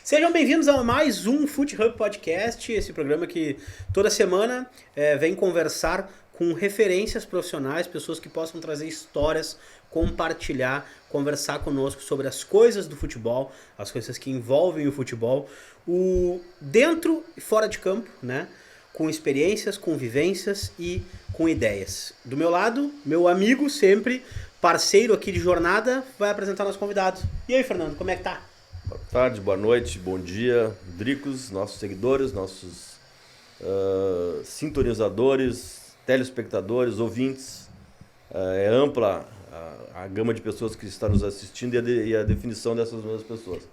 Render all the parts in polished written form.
Sejam bem-vindos a mais um Foot Hub Podcast, esse programa que toda semana vem conversar com referências profissionais, pessoas que possam trazer histórias, compartilhar, conversar conosco sobre as coisas do futebol, as coisas que envolvem o futebol, o dentro e fora de campo, né? Com experiências, com vivências e com ideias. Do meu lado, meu amigo sempre, parceiro aqui de jornada, vai apresentar nosso convidado. E aí, Fernando, como é que tá? Boa tarde, boa noite, bom dia, Dricos, nossos seguidores, nossos sintonizadores, telespectadores, ouvintes. É ampla a gama de pessoas que está nos assistindo e a definição dessas mesmas pessoas.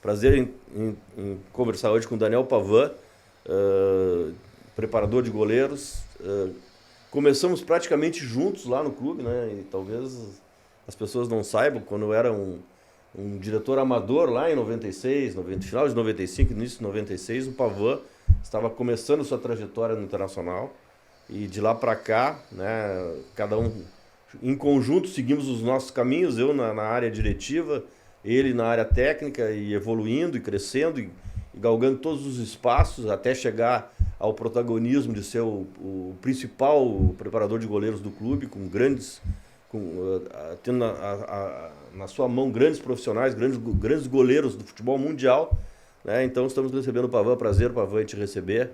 Prazer em conversar hoje com o Daniel Pavan, preparador de goleiros. Começamos praticamente juntos lá no clube, né? E talvez as pessoas não saibam, quando eu era um diretor amador lá em 96, final de 95, início de 96, o Pavan estava começando sua trajetória no Internacional e de lá para cá, né, cada um em conjunto seguimos os nossos caminhos, eu na área diretiva, ele na área técnica e evoluindo e crescendo e galgando todos os espaços até chegar ao protagonismo de ser o principal preparador de goleiros do clube, com grandes, tendo na sua mão grandes profissionais, grandes goleiros do futebol mundial, né? Então estamos recebendo o Pavan, prazer, Pavan, em te receber.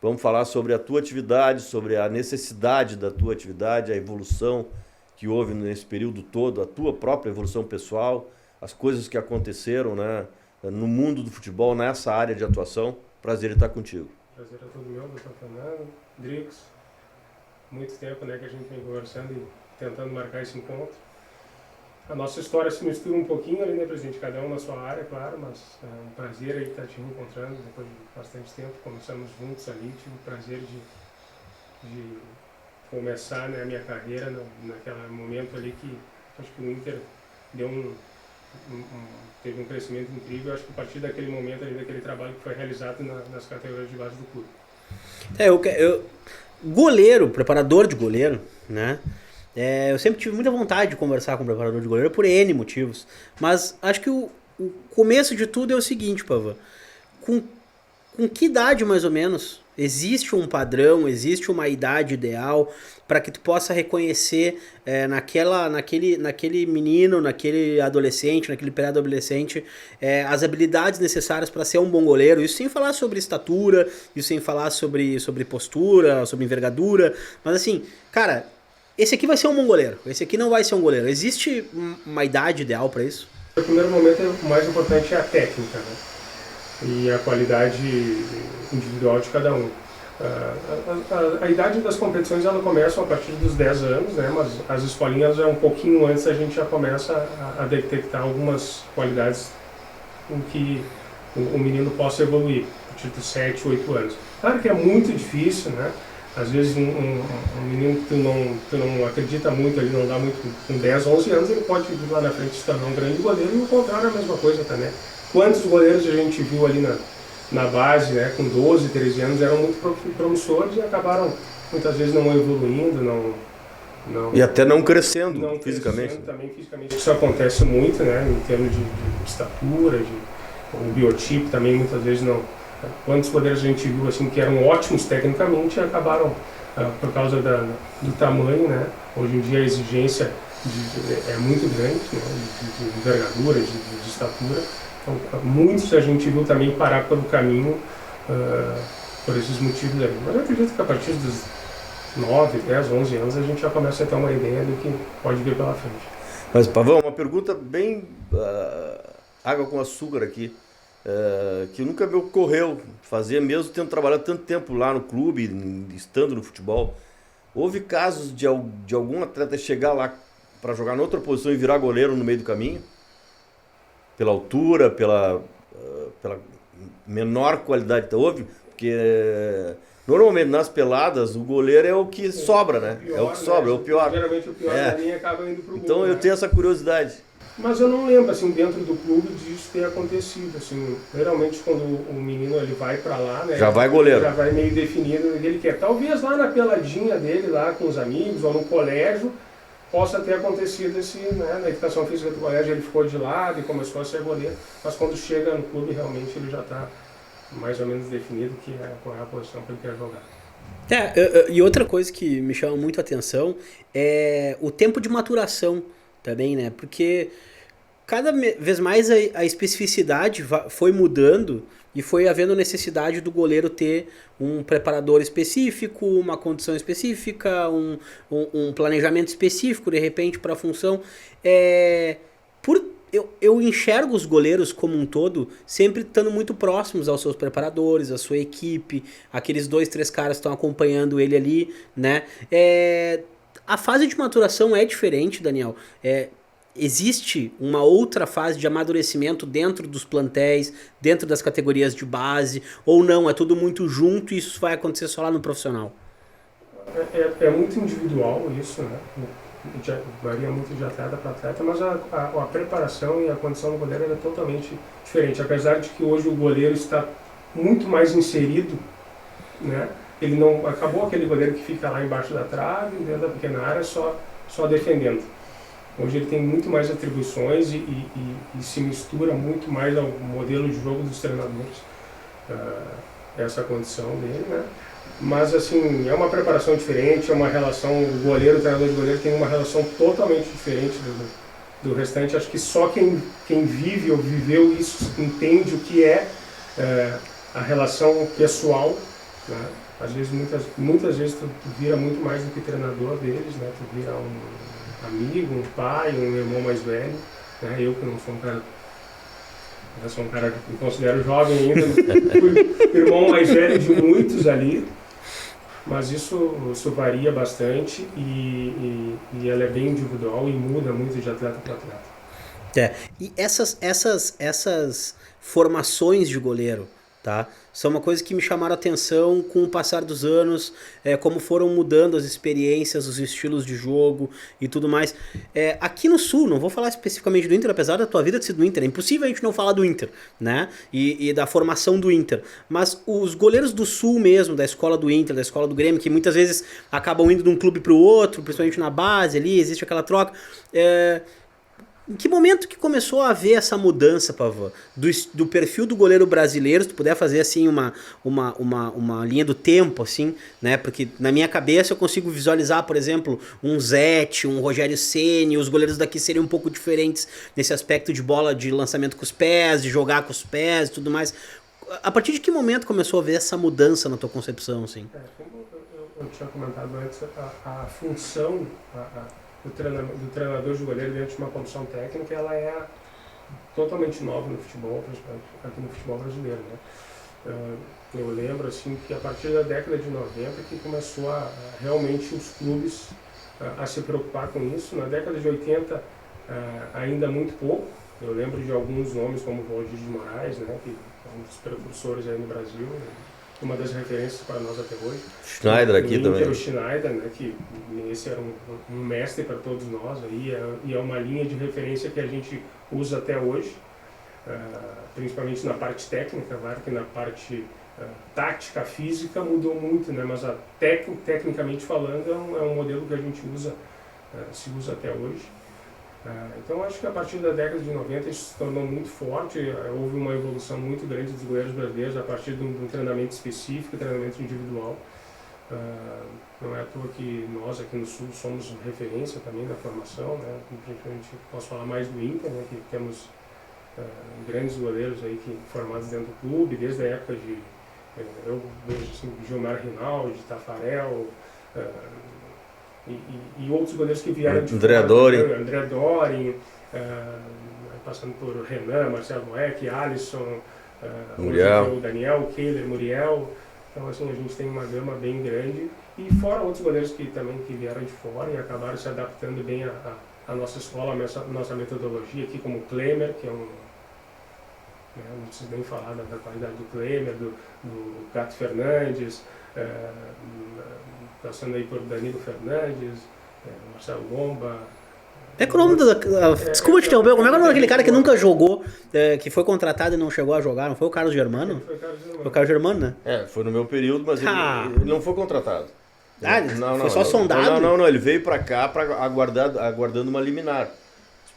Vamos falar sobre a tua atividade, sobre a necessidade da tua atividade, a evolução que houve nesse período todo, a tua própria evolução pessoal, as coisas que aconteceram, né, no mundo do futebol, nessa área de atuação. Prazer em estar contigo. Prazer é todo meu, doutor Fernando, Dricos. Muito tempo, né, que a gente vem conversando e tentando marcar esse encontro. A nossa história se mistura um pouquinho ali, né, presidente? Cada um na sua área, claro, mas é um prazer aí estar te encontrando depois de bastante tempo. Começamos juntos ali, tive o prazer de começar, né, a minha carreira naquele momento ali que acho que o Inter deu teve um crescimento incrível. Acho que a partir daquele momento ali, daquele trabalho que foi realizado nas categorias de base do clube. Goleiro, preparador de goleiro, né? Eu sempre tive muita vontade de conversar com o preparador de goleiro por N motivos. Mas acho que o começo de tudo é o seguinte, Pavan. Com que idade, mais ou menos, existe um padrão, existe uma idade ideal para que tu possa reconhecer naquele menino, naquele adolescente, naquele pré-adolescente, as habilidades necessárias para ser um bom goleiro? Isso sem falar sobre estatura, isso sem falar sobre postura, sobre envergadura. Mas assim, cara, esse aqui vai ser um bom goleiro, esse aqui não vai ser um goleiro. Existe uma idade ideal para isso? No primeiro momento, o mais importante é a técnica, né? E a qualidade individual de cada um. A idade das competições ela começa a partir dos 10 anos, né? Mas as escolinhas já um pouquinho antes a gente já começa a detectar algumas qualidades em que o menino possa evoluir, a partir dos 7, 8 anos. Claro que é muito difícil, né? Às vezes um menino que tu não acredita muito, ele não dá muito, com 10, 11 anos ele pode vir lá na frente se tornar um grande goleiro, e o contrário é a mesma coisa também. Quantos goleiros a gente viu ali na base, né, com 12, 13 anos, eram muito promissores e acabaram muitas vezes não evoluindo, e até não crescendo fisicamente. Também fisicamente. Isso acontece muito, né, em termos de estatura, o biotipo também muitas vezes não. Quantos goleiros a gente viu assim, que eram ótimos tecnicamente e acabaram, por causa do tamanho, né? Hoje em dia a exigência é muito grande, né, de envergadura, de estatura. Então, muitos a gente viu também parar pelo caminho por esses motivos aí. Mas eu acredito que a partir dos 9, 10, 11 anos a gente já começa a ter uma ideia do que pode vir pela frente. Mas, Pavão, uma pergunta bem água com açúcar aqui. Que nunca me ocorreu fazer, mesmo tendo trabalhado tanto tempo lá no clube, estando no futebol. Houve casos de algum atleta chegar lá para jogar em outra posição e virar goleiro no meio do caminho? Pela altura, pela menor qualidade? Houve? Porque normalmente nas peladas o goleiro é o que sobra, né? Pior, é o que sobra, né? É o pior. Geralmente o pior da linha acaba indo pro gol. Então eu tenho essa curiosidade. Mas eu não lembro, assim, dentro do clube disso ter acontecido, assim, geralmente quando o menino ele vai pra lá, né? Já vai goleiro. Já vai meio definido o que ele quer. Talvez lá na peladinha dele, lá com os amigos, ou no colégio, possa ter acontecido esse, né, na educação física do colégio ele ficou de lado e começou a ser goleiro, mas quando chega no clube realmente ele já está mais ou menos definido qual é a posição que ele quer jogar. E outra coisa que me chama muito a atenção é o tempo de maturação também, né? Porque cada vez mais a especificidade foi mudando e foi havendo necessidade do goleiro ter um preparador específico, uma condição específica, um planejamento específico, de repente, para a função. Eu enxergo os goleiros como um todo sempre estando muito próximos aos seus preparadores, à sua equipe, aqueles 2, 3 caras que estão acompanhando ele ali, né? A fase de maturação é diferente, Daniel. Existe uma outra fase de amadurecimento dentro dos plantéis, dentro das categorias de base, ou não, é tudo muito junto e isso vai acontecer só lá no profissional? É muito individual isso, né? Varia muito de atleta para atleta, mas a preparação e a condição do goleiro é totalmente diferente. Apesar de que hoje o goleiro está muito mais inserido, né? Ele não acabou aquele goleiro que fica lá embaixo da trave, dentro da pequena área, só defendendo. Hoje ele tem muito mais atribuições e se mistura muito mais ao modelo de jogo dos treinadores, essa condição dele, né? Mas assim, é uma preparação diferente, é uma relação, o goleiro, o treinador de goleiro tem uma relação totalmente diferente do restante. Acho que só quem vive ou viveu isso entende o que é a relação pessoal, né? Às vezes, muitas vezes tu vira muito mais do que treinador deles, né? Tu vira um amigo, um pai, um irmão mais velho, né? Eu que não sou um cara, eu sou um cara que me considero jovem ainda, fui irmão mais velho de muitos ali, mas isso varia bastante e ela é bem individual e muda muito de atleta para atleta. E essas formações de goleiro, tá? São uma coisa que me chamaram a atenção com o passar dos anos, como foram mudando as experiências, os estilos de jogo e tudo mais. Aqui no Sul, não vou falar especificamente do Inter, apesar da tua vida ter sido do Inter, é impossível a gente não falar do Inter, né? E da formação do Inter. Mas os goleiros do Sul mesmo, da escola do Inter, da escola do Grêmio, que muitas vezes acabam indo de um clube para o outro, principalmente na base ali, existe aquela troca. Em que momento que começou a haver essa mudança, Pavão, do perfil do goleiro brasileiro, se tu puder fazer assim uma linha do tempo, assim, né? Porque na minha cabeça eu consigo visualizar, por exemplo, um Zete, um Rogério Ceni, os goleiros daqui seriam um pouco diferentes nesse aspecto de bola, de lançamento com os pés, de jogar com os pés e tudo mais. A partir de que momento começou a haver essa mudança na tua concepção, assim? Como eu tinha comentado antes, a função do treinador de goleiro dentro de uma comissão técnica, ela é totalmente nova no futebol, principalmente aqui no futebol brasileiro, né? Eu lembro assim que a partir da década de 90 que começou realmente os clubes a se preocupar com isso. Na década de 80 ainda muito pouco. Eu lembro de alguns nomes como o Valdir de Moraes, né, que é um dos precursores aí no Brasil, uma das referências para nós até hoje. Schneider aqui também. O Schneider, né, que esse era um mestre para todos nós aí, e é uma linha de referência que a gente usa até hoje, principalmente na parte técnica, claro que na parte tática, física mudou muito, né, mas tecnicamente falando é um modelo que a gente se usa até hoje. Então acho que a partir da década de 90 isso se tornou muito forte, houve uma evolução muito grande dos goleiros brasileiros a partir de um treinamento específico, treinamento individual. Não é à toa que nós aqui no Sul somos referência também na formação, né? Principalmente posso falar mais do Inter, né? Que temos grandes goleiros aí formados dentro do clube, desde a época de eu vejo assim, Gilmar Rinaldi, Tafarel, e outros goleiros que vieram de André Dorin, passando por Renan, Marcelo Moeck, Alisson, Muriel. O Daniel, Kehler, Muriel. Então assim, a gente tem uma gama bem grande. E fora outros goleiros que vieram de fora e acabaram se adaptando bem à nossa escola, à nossa metodologia, aqui como o Klemer, que é não preciso nem falar da qualidade do Klemer, do Gato Fernandes, passando aí por Danilo Fernandes, Marcelo Lomba. Desculpa te interromper, como é que é o nome daquele cara que nunca jogou, que foi contratado e não chegou a jogar? Não foi o Carlos Germano? Foi o Carlos Germano, né? Foi no meu período, mas ele não foi contratado. Ah, foi só sondado? Não, ele veio para cá aguardando uma liminar,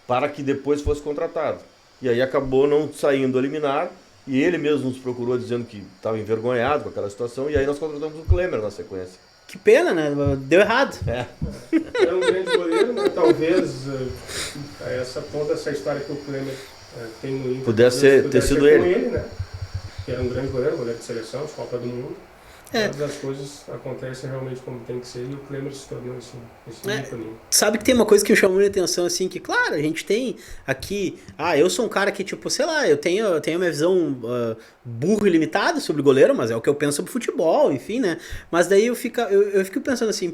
para que depois fosse contratado. E aí acabou não saindo a liminar, e ele mesmo nos procurou dizendo que estava envergonhado com aquela situação, e aí nós contratamos o Klemer na sequência. Que pena, né? Deu errado. Era um grande goleiro, né? Talvez toda essa história que o Klemer tem no Inter pudesse ter sido ele, né? Que era um grande goleiro de seleção, de Copa do Mundo. Todas as coisas acontecem realmente como tem que ser, e o Klemer se tornou esse ícone. Sabe que tem uma coisa que me chamou a atenção, assim, que claro, a gente tem aqui, eu sou um cara que, tipo, sei lá, eu tenho minha visão burro e limitada sobre goleiro, mas é o que eu penso sobre futebol, enfim, né? Mas daí eu fico pensando assim,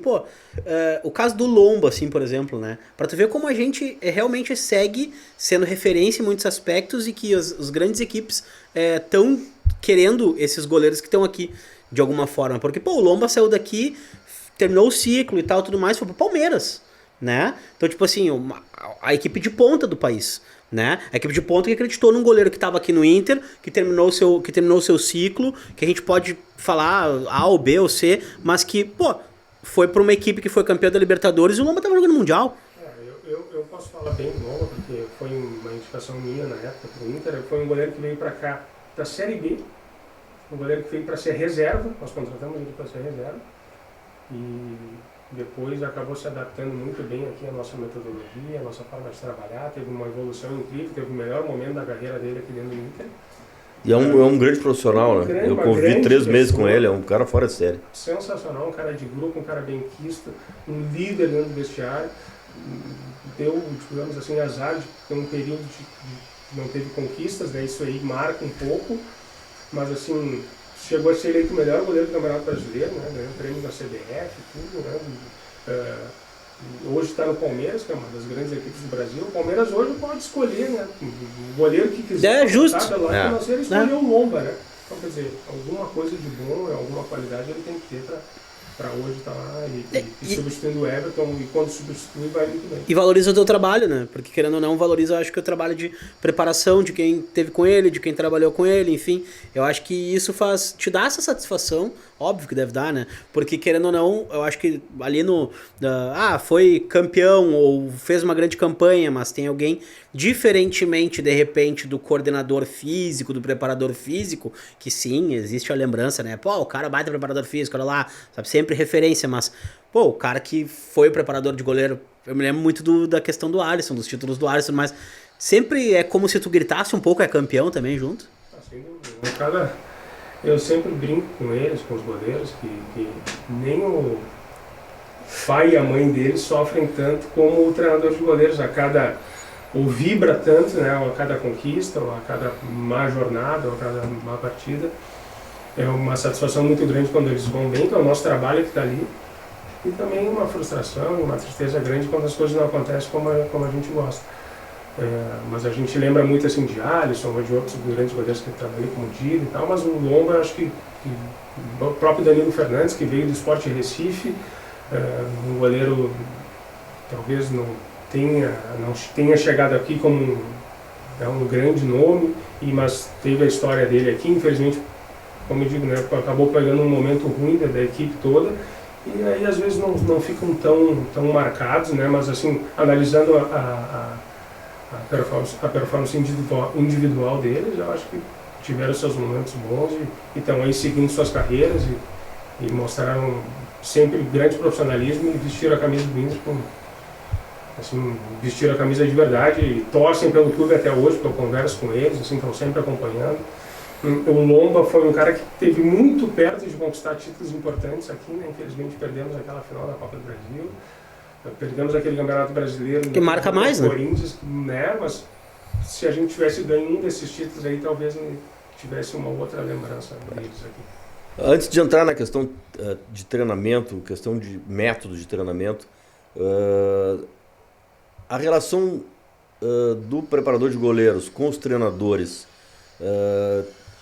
o caso do Lomba, assim, por exemplo, né? Pra tu ver como a gente realmente segue sendo referência em muitos aspectos, e que as grandes equipes estão querendo esses goleiros que estão aqui de alguma forma, porque o Lomba saiu daqui, terminou o ciclo e tal, tudo mais, foi pro Palmeiras, né? Então, tipo assim, a equipe de ponta do país, né? A equipe de ponta que acreditou num goleiro que estava aqui no Inter, que terminou o seu ciclo, que a gente pode falar A ou B ou C, mas que, foi pra uma equipe que foi campeã da Libertadores e o Lomba tava jogando Mundial. Eu posso falar bem do Lomba, porque foi uma indicação minha na época pro Inter. Foi um goleiro que veio pra cá, da Série B, um goleiro que veio para ser reserva, nós contratamos ele para ser reserva, e depois acabou se adaptando muito bem aqui à nossa metodologia, à nossa forma de trabalhar, teve uma evolução incrível, teve o melhor momento da carreira dele aqui dentro do Inter. E é um grande profissional, né? Eu convivi 3 meses com ele, é um cara fora de série. Sensacional, um cara de grupo, um cara benquista, um líder dentro do vestiário. Deu, digamos assim, azar de ter um período de não teve conquistas, né? Isso aí marca um pouco. Mas assim, chegou a ser eleito o melhor goleiro do Campeonato Brasileiro, né? Ganhou prêmios da CBF, tudo, né? Hoje está no Palmeiras, que é uma das grandes equipes do Brasil. O Palmeiras hoje pode escolher, né? O goleiro que quiser. É justo. Ele escolheu o Lomba, né? Então, quer dizer, alguma coisa de bom, alguma qualidade ele tem que ter para hoje estar lá e substituindo o Everton, e quando substitui vai muito bem. E valoriza o teu trabalho, né? Porque querendo ou não, valoriza, eu acho que o trabalho de preparação de quem teve com ele, de quem trabalhou com ele, enfim. Eu acho que isso te dá essa satisfação, óbvio que deve dar, né? Porque querendo ou não, eu acho que ali foi campeão ou fez uma grande campanha, mas tem alguém, diferentemente, de repente, do coordenador físico, do preparador físico, que sim, existe a lembrança, né? O cara baita preparador físico, olha lá, sabe, sempre referência, mas, o cara que foi o preparador de goleiro, eu me lembro muito da questão do Alisson, dos títulos do Alisson, mas sempre é como se tu gritasse um pouco, é campeão também junto. Sem dúvida. Eu sempre brinco com eles, com os goleiros, que nem o pai e a mãe deles sofrem tanto como o treinador de goleiros, ou vibra tanto, né, a cada conquista, ou a cada má jornada, ou a cada má partida. É uma satisfação muito grande quando eles vão bem, que é o nosso trabalho que está ali. E também uma frustração e uma tristeza grande quando as coisas não acontecem como a gente gosta. Mas a gente lembra muito assim de Alisson ou de outros grandes goleiros que trabalham como Dida e tal, mas o Lomba, acho que o próprio Danilo Fernandes, que veio do Sport Recife, um goleiro talvez não tenha chegado aqui como um grande nome, mas teve a história dele aqui, infelizmente, como eu digo, né, acabou pegando um momento ruim da equipe toda, e aí às vezes não ficam tão marcados, né, mas assim, analisando a performance individual deles, eu acho que tiveram seus momentos bons e estão aí seguindo suas carreiras e mostraram sempre grande profissionalismo e vestiram a camisa do Inter vestiram a camisa de verdade e torcem pelo clube até hoje, porque eu converso com eles, assim, estão sempre acompanhando. O Lomba foi um cara que esteve muito perto de conquistar títulos importantes aqui, né? Infelizmente perdemos aquela final da Copa do Brasil, perdemos aquele Campeonato Brasileiro que marca mais, né? Corinthians, né? Mas se a gente tivesse ganho um desses títulos aí, talvez tivesse uma outra lembrança deles aqui. Antes de entrar na questão de treinamento, questão de método de treinamento, a relação do preparador de goleiros com os treinadores,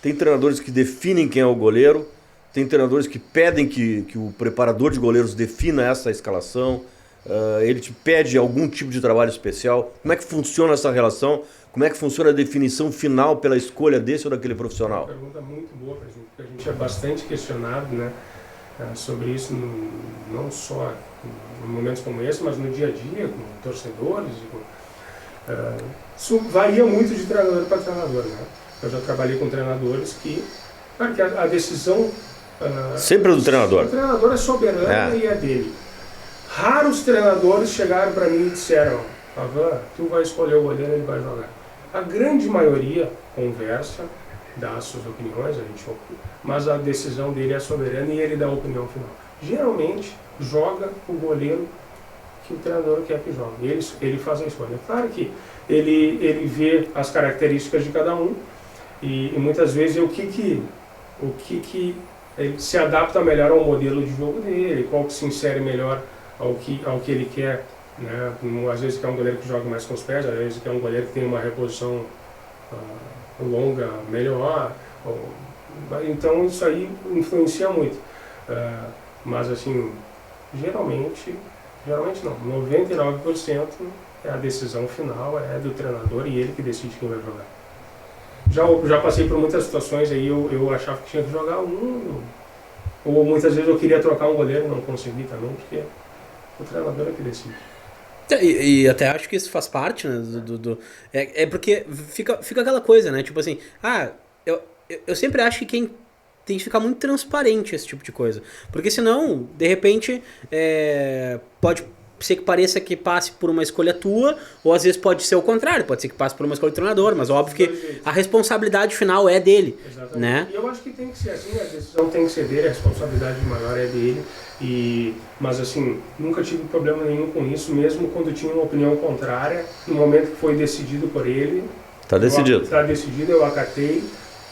tem treinadores que definem quem é o goleiro, tem treinadores que pedem que o preparador de goleiros defina essa escalação, ele te pede algum tipo de trabalho especial. Como é que funciona essa relação? Como é que funciona a definição final pela escolha desse ou daquele profissional? É uma pergunta muito boa pra gente, porque a gente é bastante questionado, né? sobre isso, não só em momentos como esse, mas no dia a dia, com torcedores. Isso varia muito de treinador para treinador, né? Eu já trabalhei com treinadores que a decisão... sempre é do treinador. O treinador é soberano e é dele. Raros treinadores chegaram para mim e disseram: Pavan, tu vai escolher o goleiro, ele vai jogar. A grande maioria conversa, dá as suas opiniões, mas a decisão dele é soberana e ele dá a opinião final. Geralmente, joga o goleiro que o treinador quer que jogue. Ele faz a escolha. Claro que ele vê as características de cada um e muitas vezes o que ele se adapta melhor ao modelo de jogo dele, qual que se insere melhor ao que ele quer, né? Às vezes quer um goleiro que joga mais com os pés, às vezes quer um goleiro que tem uma reposição longa melhor. Então isso aí influencia muito. Mas assim, geralmente não, 99% é a decisão final, é do treinador e ele que decide quem vai jogar. Já passei por muitas situações aí, eu achava que tinha que jogar ou muitas vezes eu queria trocar um goleiro e não consegui também, porque o treinador é que decide. E até acho que isso faz parte, né, porque fica aquela coisa, né, tipo assim, eu sempre acho que quem tem que ficar muito transparente esse tipo de coisa, porque senão, de repente, pode ser que pareça que passe por uma escolha tua, ou às vezes pode ser o contrário, pode ser que passe por uma escolha do treinador, mas óbvio que a responsabilidade final é dele. Exatamente. Né? E eu acho que tem que ser assim, a decisão tem que ser dele, a responsabilidade maior é dele, mas assim, nunca tive problema nenhum com isso, mesmo quando tinha uma opinião contrária, no momento que foi decidido por ele. Está decidido. Está decidido, eu acatei.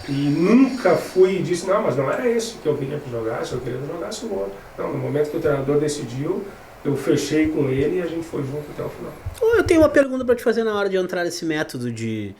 E nunca fui e disse, não, mas não era esse que eu queria que jogasse, eu queria que jogasse o outro. Não, no momento que o treinador decidiu, eu fechei com ele e a gente foi junto até o final. Eu tenho uma pergunta para te fazer na hora de entrar nesse método de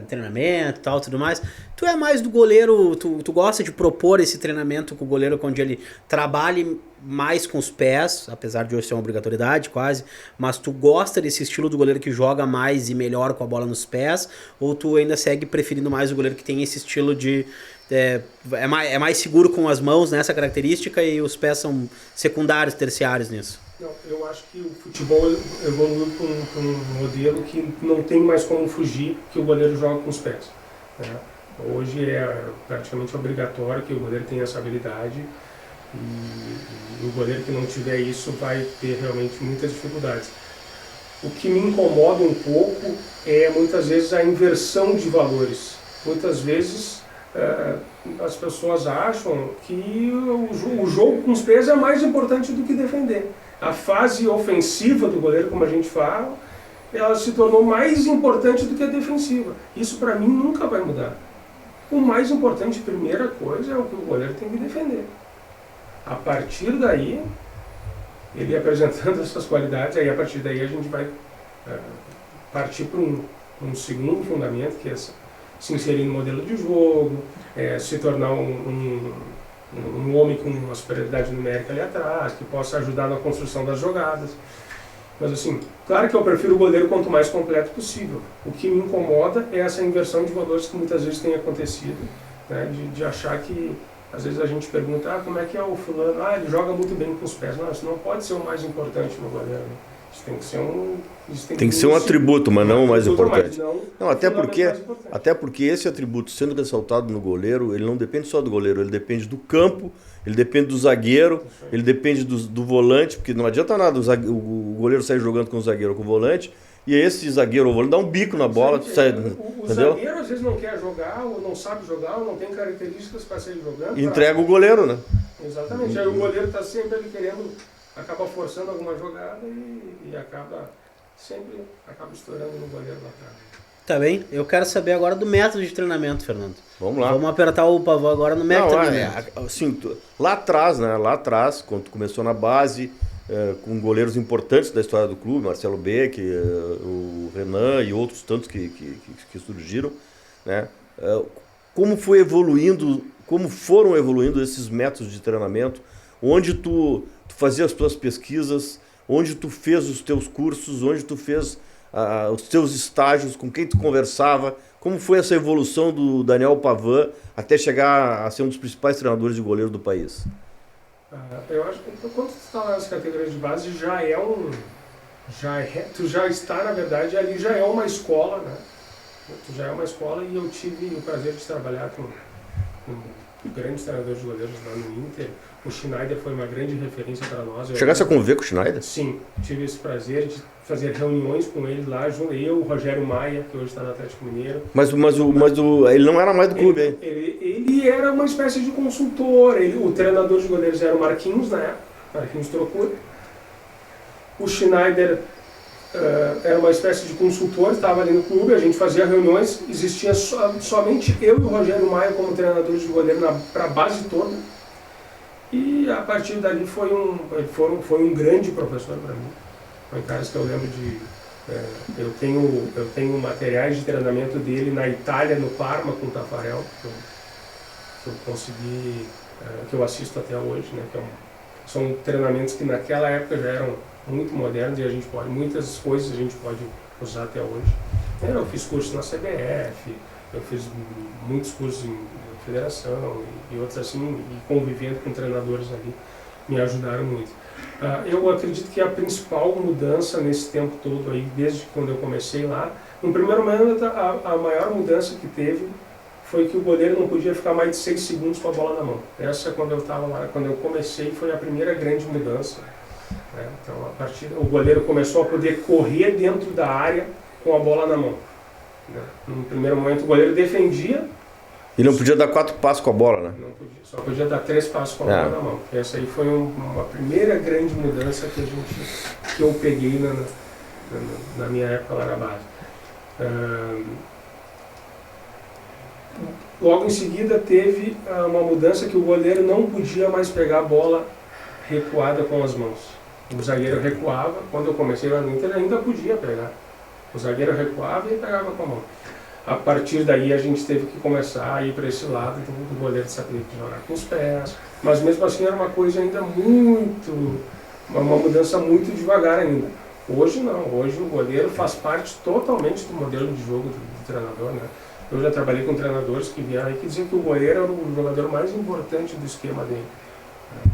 treinamento e tal, tudo mais. Tu é mais do goleiro, tu gosta de propor esse treinamento com o goleiro onde ele trabalhe mais com os pés, apesar de hoje ser uma obrigatoriedade quase, mas tu gosta desse estilo do goleiro que joga mais e melhor com a bola nos pés, ou tu ainda segue preferindo mais o goleiro que tem esse estilo de é mais seguro com as mãos nessa característica e os pés são secundários, terciários nisso? Não, eu acho que o futebol evoluiu para um modelo que não tem mais como fugir, que o goleiro joga com os pés, né? Hoje é praticamente obrigatório que o goleiro tenha essa habilidade e o goleiro que não tiver isso vai ter realmente muitas dificuldades. O que me incomoda um pouco é muitas vezes a inversão de valores. Muitas vezes as pessoas acham que o jogo com os pés é mais importante do que defender. A fase ofensiva do goleiro, como a gente fala, ela se tornou mais importante do que a defensiva. Isso para mim nunca vai mudar. O mais importante, primeira coisa, é o que o goleiro tem que defender. A partir daí, ele apresentando essas qualidades, aí a partir daí a gente vai partir para um segundo fundamento, que é se inserir no modelo de jogo, se tornar um homem com uma superioridade numérica ali atrás, que possa ajudar na construção das jogadas. Mas assim, claro que eu prefiro o goleiro quanto mais completo possível. O que me incomoda é essa inversão de valores que muitas vezes tem acontecido, né, de achar que, às vezes a gente pergunta, como é que é o fulano? Ele joga muito bem com os pés. Não, isso não pode ser o mais importante no goleiro, né? Isso tem que ser tem que ser um atributo, mas não o mais importante. Não, até porque esse atributo, sendo ressaltado no goleiro, ele não depende só do goleiro, ele depende do campo, ele depende do zagueiro, ele depende do volante, porque não adianta nada o goleiro sair jogando com o zagueiro ou com o volante, e esse zagueiro ou volante dá um bico na bola. O zagueiro às vezes não quer jogar, ou não sabe jogar, ou não tem características para sair jogando. Entrega o goleiro, né? Exatamente, aí o goleiro está sempre ali querendo, acaba forçando alguma jogada e acaba estourando no goleiro lá atrás. Tá bem, eu quero saber agora do método de treinamento, Fernando. Vamos lá. Vamos apertar o pavão agora no método de treinamento. Assim, lá atrás, quando tu começou na base, com goleiros importantes da história do clube, Marcelo Beck, o Renan e outros tantos que surgiram, né? Como foram evoluindo esses métodos de treinamento, onde tu fazia as tuas pesquisas, onde tu fez os teus cursos, onde tu fez os teus estágios, com quem tu conversava, como foi essa evolução do Daniel Pavan até chegar a ser um dos principais treinadores de goleiro do país? Eu acho que quando tu está nas categorias de base tu já está, na verdade, ali já é uma escola, né? Tu já é uma escola e eu tive o prazer de trabalhar com grandes treinadores de goleiros lá no Inter. O Schneider foi uma grande referência para nós. Chegasse a conviver com o Schneider? Sim, tive esse prazer de fazer reuniões com ele lá, eu, o Rogério Maia, que hoje está no Atlético Mineiro. Mas ele não era mais do clube, hein? Ele era uma espécie de consultor. O treinador de goleiros era o Marquinhos, na época, Marquinhos Trocura. O Schneider era uma espécie de consultor, estava ali no clube, a gente fazia reuniões, existia somente eu e o Rogério Maia como treinadores de goleiro para a base toda. E a partir dali foi um grande professor para mim. Foi caras que eu lembro de... eu tenho materiais de treinamento dele na Itália, no Parma, com o Tafarel, que eu consegui, que eu assisto até hoje, né? São treinamentos que naquela época já eram muito modernos e muitas coisas a gente pode usar até hoje. Eu fiz curso na CBF, eu fiz muitos cursos em federação e outros assim, e convivendo com treinadores ali, me ajudaram muito. Eu acredito que a principal mudança nesse tempo todo aí, desde quando eu comecei lá, no primeiro momento a maior mudança que teve foi que o goleiro não podia ficar mais de 6 segundos com a bola na mão. Essa, quando eu estava lá, quando eu comecei, foi a primeira grande mudança. Né? Então, o goleiro começou a poder correr dentro da área com a bola na mão. Né? No primeiro momento, o goleiro defendia. E não podia dar 4 passos com a bola, né? Não podia, só podia dar 3 passos com a bola na mão. Essa aí foi uma primeira grande mudança que eu peguei na minha época lá na base. Logo em seguida teve uma mudança que o goleiro não podia mais pegar a bola recuada com as mãos. O zagueiro recuava, quando eu comecei lá no Inter ainda podia pegar. O zagueiro recuava e pegava com a mão. A partir daí a gente teve que começar a ir para esse lado do goleiro saber jogar com os pés, mas mesmo assim era uma coisa ainda uma mudança muito devagar ainda. Hoje não, hoje o goleiro faz parte totalmente do modelo de jogo do treinador, né? Eu já trabalhei com treinadores que vieram e que diziam que o goleiro era o jogador mais importante do esquema dele.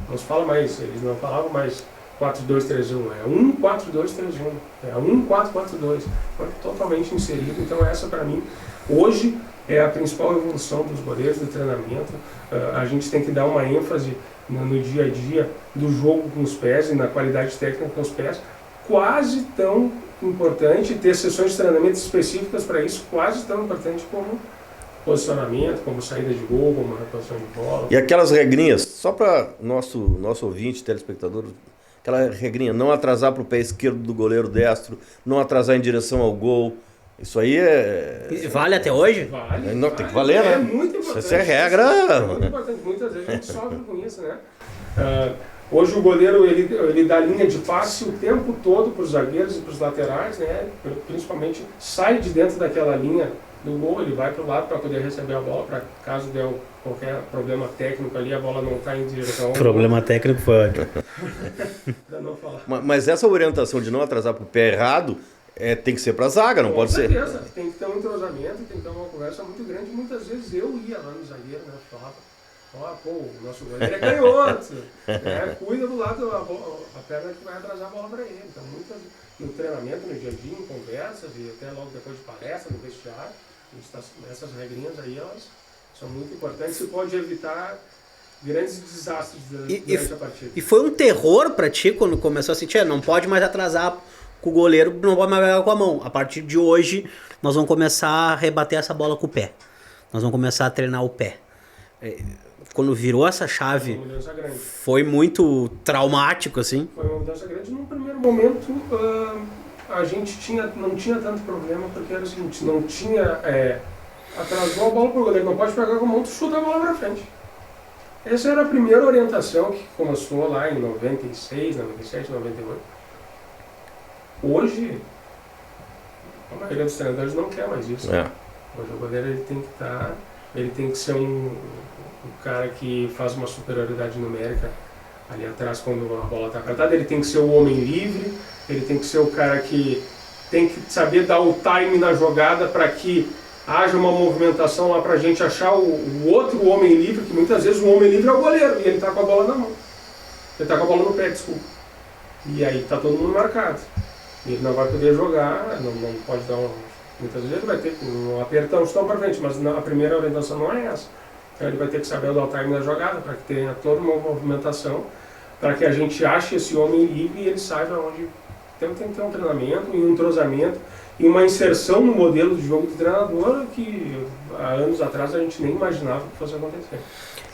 Não se fala mais, eles não falavam mais 4-2-3-1, é 1-4-2-3-1, é 1-4-4-2, foi totalmente inserido. Então essa para mim, hoje, é a principal evolução dos goleiros, do treinamento. A gente tem que dar uma ênfase no dia a dia do jogo com os pés e na qualidade técnica com os pés, quase tão importante, ter sessões de treinamento específicas para isso, quase tão importante como posicionamento, como saída de gol, como reposição de bola. E aquelas regrinhas, só para nosso ouvinte, telespectador, aquela regrinha, não atrasar para o pé esquerdo do goleiro destro, não atrasar em direção ao gol. Isso aí Vale até hoje? Vale. Não, tem que valer, né? É muito importante. Essa é a regra. É muito importante. Muitas vezes a gente sofre com isso, né? Hoje o goleiro ele dá linha de passe o tempo todo para os zagueiros e para os laterais, né? Principalmente sai de dentro daquela linha do gol, ele vai para o lado para poder receber a bola, para caso dê qualquer problema técnico ali, a bola não está em direção ao problema técnico foi ótimo. Para não falar. Mas essa orientação de não atrasar para o pé errado tem que ser para a zaga, não pode ser? Com certeza, tem que ter um entrosamento, tem que ter uma conversa muito grande. Muitas vezes eu ia lá no zagueiro, né? Falava, o nosso goleiro é canhoto, né? Cuida do lado, a perna que vai atrasar a bola para ele. Então, no treinamento, no dia a dia, em conversas e até logo depois de palestra, no vestiário, essas regrinhas aí, elas são muito importantes e pode evitar grandes desastres durante a partida. E foi um terror para ti quando começou assim, não pode mais atrasar com o goleiro, não pode mais pegar com a mão. A partir de hoje, nós vamos começar a rebater essa bola com o pé. Nós vamos começar a treinar o pé. Quando virou essa chave, foi muito traumático, assim? Foi uma mudança grande. Num primeiro momento, a gente não tinha tanto problema, porque era o seguinte, não tinha... atrasou a bola pro goleiro, não pode pegar com a mão, tu chuta a bola pra frente. Essa era a primeira orientação que começou lá em 96, 97, 98. Hoje, a maioria dos treinadores não quer mais isso. Hoje o goleiro ele tem que ser um cara que faz uma superioridade numérica ali atrás quando a bola está cantada. Ele tem que ser o homem livre, ele tem que ser o cara que tem que saber dar o time na jogada para que haja uma movimentação lá para a gente achar o outro homem livre, que muitas vezes o homem livre é o goleiro e ele está com a bola na mão. Ele tá com a bola no pé, desculpa. E aí tá todo mundo marcado. Ele não vai poder jogar, não pode dar muitas vezes ele vai ter um apertão, chutão para frente, mas a primeira orientação não é essa. Então ele vai ter que saber o time da jogada, para que tenha toda uma movimentação, para que a gente ache esse homem livre e ele saiba onde tem que ter um treinamento e um entrosamento e uma inserção no modelo de jogo do treinador que há anos atrás a gente nem imaginava que fosse acontecer.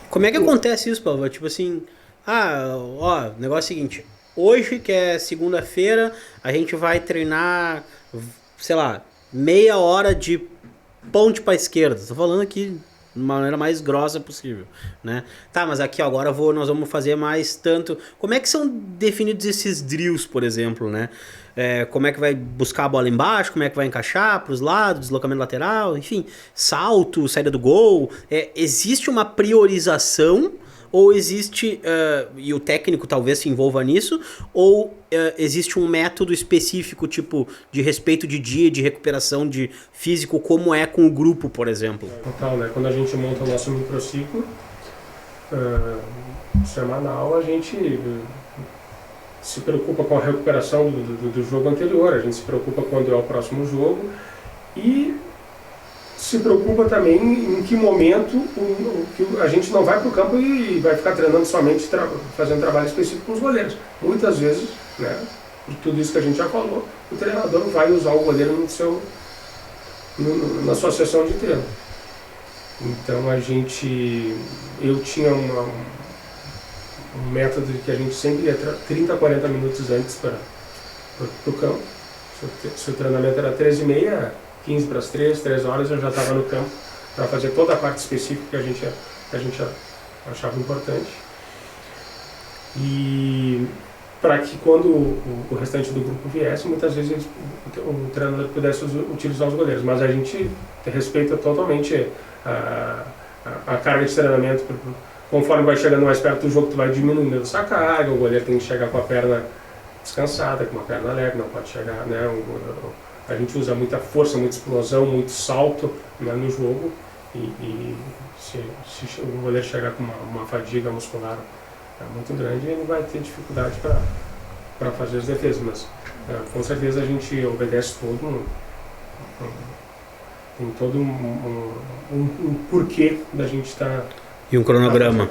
Como é que acontece isso, Paulo? Tipo assim, o negócio é o seguinte, hoje que é segunda-feira, a gente vai treinar, sei lá, meia hora de ponte para a esquerda. Estou falando aqui de uma maneira mais grossa possível, né? Tá, mas aqui agora nós vamos fazer mais tanto... Como é que são definidos esses drills, por exemplo, né? Como é que vai buscar a bola embaixo, como é que vai encaixar para os lados, deslocamento lateral, enfim, salto, saída do gol. Existe uma priorização ou existe, e o técnico talvez se envolva nisso, ou existe um método específico, tipo, de respeito de dia, de recuperação de físico, como é com o grupo, por exemplo? Total, né? Quando a gente monta o nosso microciclo semanal, a gente se preocupa com a recuperação do jogo anterior, a gente se preocupa quando é o próximo jogo e se preocupa também em que momento que a gente não vai para o campo e vai ficar treinando somente, fazendo trabalho específico com os goleiros. Muitas vezes, né, por tudo isso que a gente já falou, o treinador vai usar o goleiro na sua sessão de treino. Então eu tinha um método de que a gente sempre ia 30 a 40 minutos antes para o campo. Se o treinamento era 13h30, 15 para as 3 horas eu já estava no campo para fazer toda a parte específica que a gente achava importante. E para que quando o restante do grupo viesse, muitas vezes o treinador pudesse utilizar os goleiros. Mas a gente respeita totalmente a carga de treinamento. Conforme vai chegando mais perto do jogo, tu vai diminuindo essa carga, o goleiro tem que chegar com a perna descansada, com uma perna leve, não pode chegar, né? A gente usa muita força, muita explosão, muito salto, né, no jogo e se o goleiro chegar com uma fadiga muscular muito grande, ele vai ter dificuldade para fazer as defesas, mas com certeza a gente obedece tem todo um porquê da gente estar... E um cronograma.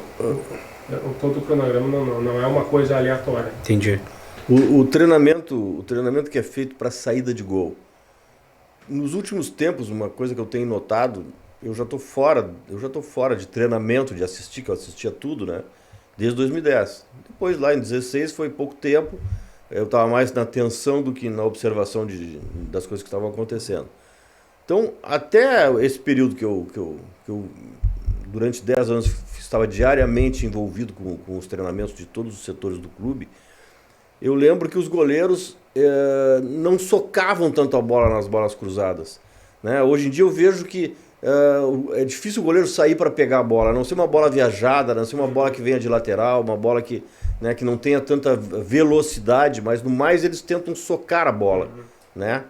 Todo o cronograma não é uma coisa aleatória. Entendi. O treinamento que é feito para saída de gol. Nos últimos tempos, uma coisa que eu tenho notado, eu já tô fora de treinamento, de assistir, que eu assistia tudo, né? Desde 2010. Depois, lá em 2016, foi pouco tempo, eu estava mais na atenção do que na observação das coisas que estavam acontecendo. Então, até esse período que eu durante 10 anos, estava diariamente envolvido com os treinamentos de todos os setores do clube, eu lembro que os goleiros não socavam tanto a bola nas bolas cruzadas, né? Hoje em dia eu vejo que é difícil o goleiro sair para pegar a bola, a não ser uma bola viajada, a não ser uma bola que venha de lateral, uma bola que não tenha tanta velocidade, mas no mais eles tentam socar a bola, né?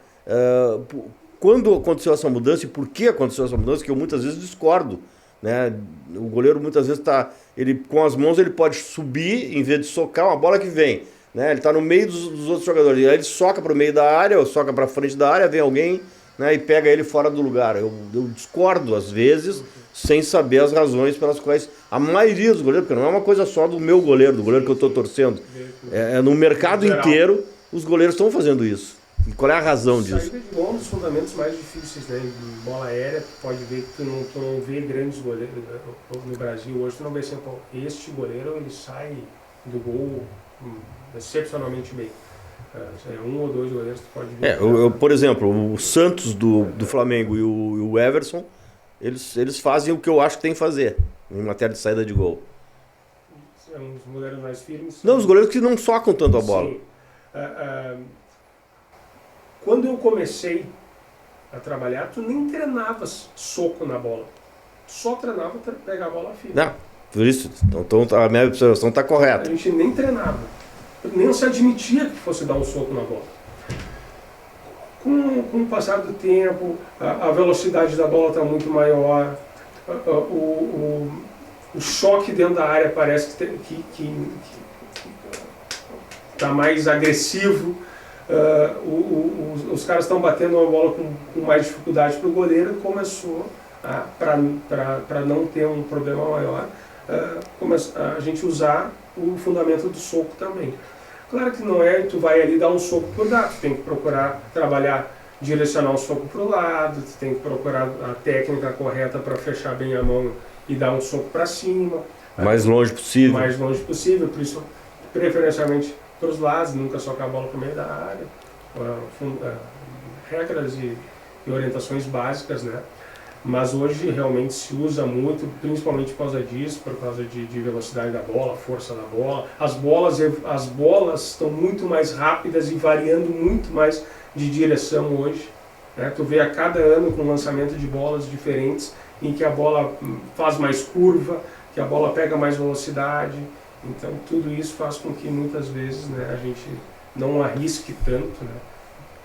Quando aconteceu essa mudança e por que aconteceu essa mudança, que eu muitas vezes discordo, né? O goleiro muitas vezes com as mãos ele pode subir em vez de socar uma bola que vem, né? Ele está no meio dos outros jogadores, e aí ele soca para o meio da área ou soca para frente da área, vem alguém, né, e pega ele fora do lugar. Eu discordo às vezes, sem saber as razões pelas quais a maioria dos goleiros, porque não é uma coisa só do meu goleiro, do goleiro que eu estou torcendo, no mercado inteiro os goleiros estão fazendo isso. E qual é a razão disso? Saída de gol é um dos fundamentos mais difíceis, né? Em bola aérea, tu pode ver que tu não vê grandes goleiros no Brasil hoje, tu não vê sempre, este goleiro ele sai do gol excepcionalmente bem. Um ou dois goleiros tu pode ver. Por exemplo, o Santos do Flamengo e o Everson, eles fazem o que eu acho que tem que fazer em matéria de saída de gol. São os goleiros mais firmes. Não, os goleiros que não socam tanto a bola. Sim. Quando eu comecei a trabalhar, tu nem treinavas soco na bola. Tu só treinava pegar a bola firme. Não, por isso. Então a minha observação está correta. A gente nem treinava. Nem se admitia que fosse dar um soco na bola. Com o passar do tempo, a velocidade da bola está muito maior, o choque dentro da área parece que tá mais agressivo, os caras estão batendo a bola com mais dificuldade para o goleiro, começou, para não ter um problema maior, a gente usar o fundamento do soco também. Claro que não é, tu vai ali dar um soco por dar, tu tem que procurar trabalhar, direcionar o soco para o lado, tu tem que procurar a técnica correta para fechar bem a mão e dar um soco para cima. Mais longe possível. Mais longe possível, por isso, preferencialmente para os lados, nunca socar a bola para o meio da área. Regras e orientações básicas, né? Mas hoje realmente se usa muito, principalmente por causa disso, por causa de velocidade da bola, força da bola. As bolas estão muito mais rápidas e variando muito mais de direção hoje, né? Tu vê a cada ano com lançamento de bolas diferentes, em que a bola faz mais curva, que a bola pega mais velocidade. Então tudo isso faz com que muitas vezes, né, a gente não arrisque tanto, né,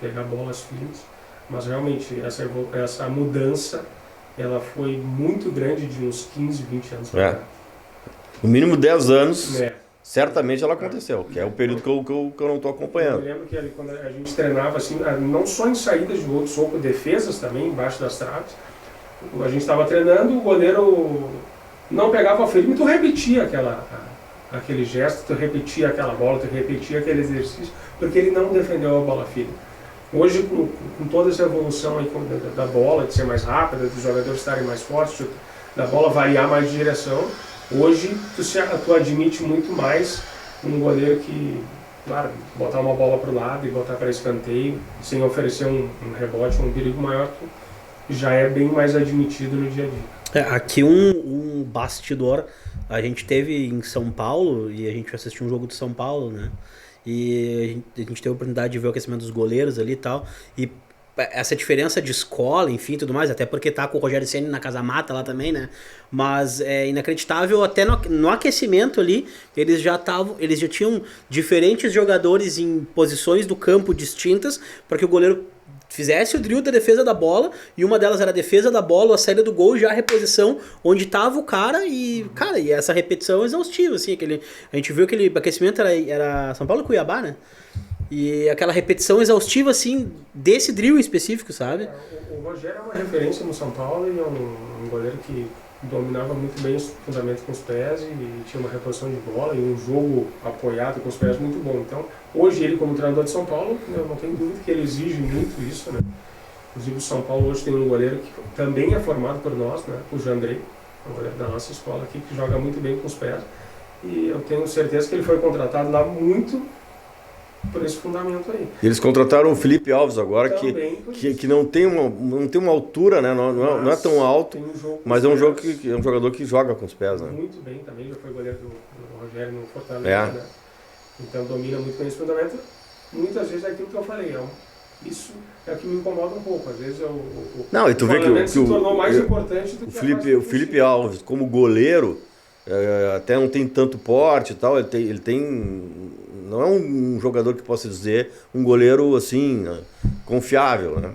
pegar bolas firmes. Mas realmente essa mudança ela foi muito grande de uns 15, 20 anos para cá. No mínimo 10 anos, certamente ela aconteceu, que é o período que eu não estou acompanhando. Eu lembro que quando a gente treinava, assim, não só em saídas de gol, soco, defesas também, embaixo das traves, a gente estava treinando, o goleiro não pegava firme, tu repetia aquele gesto, tu repetia aquela bola, tu repetia aquele exercício, porque ele não defendeu a bola firme. Hoje, com toda essa evolução aí da bola, de ser mais rápida, dos jogadores estarem mais fortes, da bola variar mais de direção, hoje tu admite muito mais um goleiro que, claro, botar uma bola para o lado e botar para escanteio, sem oferecer um rebote, um perigo maior, já é bem mais admitido no dia a dia. Aqui um bastidor, a gente teve em São Paulo e a gente assistiu um jogo de São Paulo, né? E a gente teve a oportunidade de ver o aquecimento dos goleiros ali e tal. E essa diferença de escola, enfim, tudo mais, até porque tá com o Rogério Ceni na Casa Mata lá também, né? Mas é inacreditável, até no aquecimento ali, eles já tinham diferentes jogadores em posições do campo distintas para que o goleiro fizesse o drill da defesa da bola, e uma delas era a defesa da bola, a saída do gol, já a reposição onde tava o cara, e essa repetição exaustiva, assim, a gente viu aquele aquecimento, era São Paulo e Cuiabá, né? E aquela repetição exaustiva, assim, desse drill em específico, sabe? O Rogério é uma referência no São Paulo e é um goleiro que dominava muito bem os fundamentos com os pés e tinha uma reposição de bola e um jogo apoiado com os pés muito bom. Então, hoje ele como treinador de São Paulo, eu não tenho dúvida que ele exige muito isso, né? Inclusive o São Paulo hoje tem um goleiro que também é formado por nós, né? O Jandrei, um goleiro da nossa escola aqui, que joga muito bem com os pés. E eu tenho certeza que ele foi contratado lá muito por esse fundamento aí. Eles contrataram o Felipe Alves agora, que não tem uma altura, né? Não é tão alto, mas é um jogador que joga com os pés, né? Muito bem também, já foi goleiro do Rogério no Fortaleza, né? Então domina muito bem esse fundamento. Muitas vezes é aquilo que eu falei, isso é o que me incomoda um pouco. Às vezes não, e tu vê que se tornou mais importante do que o Felipe Alves, como goleiro, até não tem tanto porte e tal, ele tem não é um jogador que possa dizer um goleiro assim confiável, né?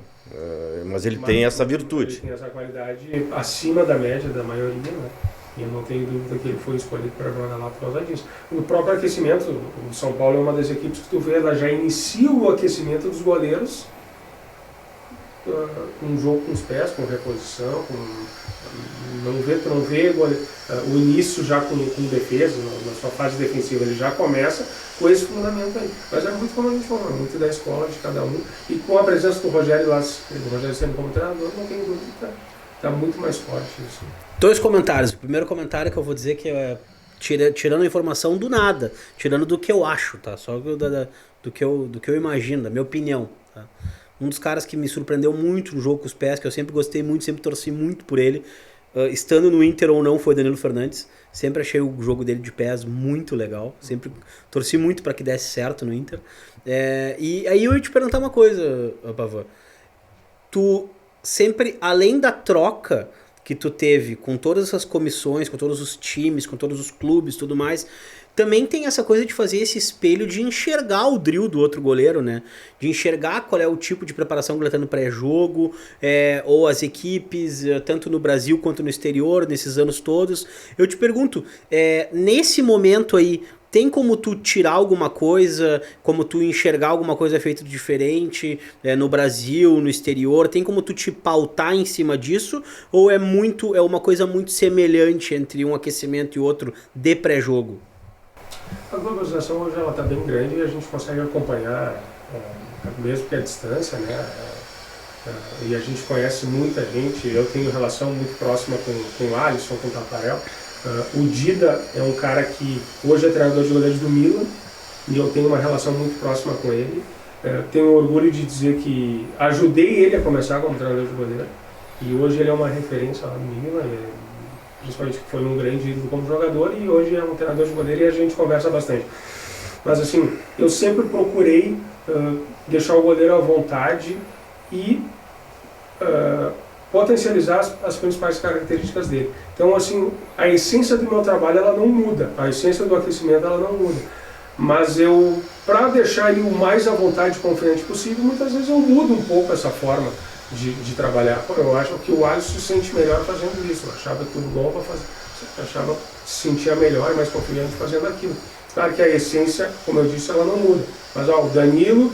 Mas ele tem essa virtude. Ele tem essa qualidade acima da média da maioria, né? E eu não tenho dúvida que ele foi escolhido para jogar lá por causa disso. No próprio aquecimento, o São Paulo é uma das equipes que tu vê, ela já inicia o aquecimento dos goleiros com um jogo com os pés, com reposição, não vê o início já com defesa, na sua fase defensiva, ele já começa com esse fundamento aí. Mas é muito como a gente falou, muito da escola de cada um, e com a presença do Rogério lá, do Rogério sendo como treinador, não tenho dúvida que está muito mais forte isso. 2 comentários. O primeiro comentário que eu vou dizer que é tirando a informação do nada, tirando do que eu acho, tá? Só do que eu imagino, da minha opinião, tá? Um dos caras que me surpreendeu muito no jogo com os pés, que eu sempre gostei muito, sempre torci muito por ele, estando no Inter ou não, foi Danilo Fernandes. Sempre achei o jogo dele de pés muito legal, sempre torci muito para que desse certo no Inter. E aí eu ia te perguntar uma coisa, Pavão. Tu sempre, além da troca que tu teve com todas essas comissões, com todos os times, com todos os clubes, tudo mais, também tem essa coisa de fazer esse espelho de enxergar o drill do outro goleiro, né? De enxergar qual é o tipo de preparação que ele está no pré-jogo, ou as equipes, tanto no Brasil quanto no exterior, nesses anos todos. Eu te pergunto, nesse momento aí, tem como tu tirar alguma coisa, como tu enxergar alguma coisa feita diferente no Brasil, no exterior? Tem como tu te pautar em cima disso? Ou é uma coisa muito semelhante entre um aquecimento e outro de pré-jogo? A globalização hoje ela está bem grande e a gente consegue acompanhar, mesmo que à distância, né? E a gente conhece muita gente. Eu tenho relação muito próxima com o Alisson, com o Tafarel. O Dida é um cara que hoje é treinador de goleiros do Milan e eu tenho uma relação muito próxima com ele. Tenho orgulho de dizer que ajudei ele a começar como treinador de goleiro e hoje ele é uma referência lá no Milan, principalmente que foi um grande ídolo como jogador e hoje é um treinador de goleiro e a gente conversa bastante. Mas assim, eu sempre procurei deixar o goleiro à vontade e potencializar as principais características dele. Então, assim, a essência do meu trabalho ela não muda, a essência do aquecimento ela não muda. Mas para deixar ele o mais à vontade e confiante possível, muitas vezes eu mudo um pouco essa forma de trabalhar. Eu acho que o Alisson se sente melhor fazendo isso. Eu achava tudo bom para fazer, achava se sentia melhor, mais confiante fazendo aquilo. Claro que a essência, como eu disse, ela não muda. Mas o Danilo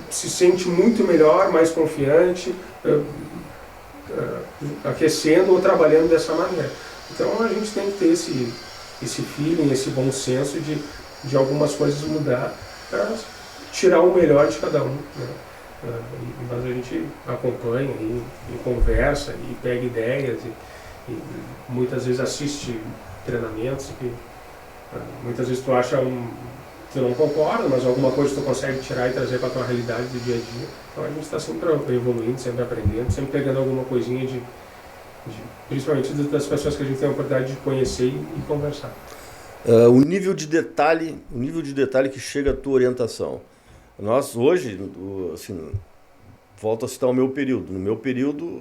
se sente muito melhor, mais confiante, aquecendo ou trabalhando dessa maneira. Então a gente tem que ter esse feeling, esse bom senso de algumas coisas mudar para tirar o melhor de cada um, né? Mas a gente acompanha e conversa e pega ideias e muitas vezes assiste treinamentos que muitas vezes tu acha tu não concorda, mas alguma coisa tu consegue tirar e trazer para a tua realidade do dia a dia. Então a gente está sempre evoluindo, sempre aprendendo, sempre pegando alguma coisinha principalmente das pessoas que a gente tem a oportunidade de conhecer e conversar. O nível de detalhe que chega à tua orientação. Nós hoje, assim, volto a citar o meu período. No meu período,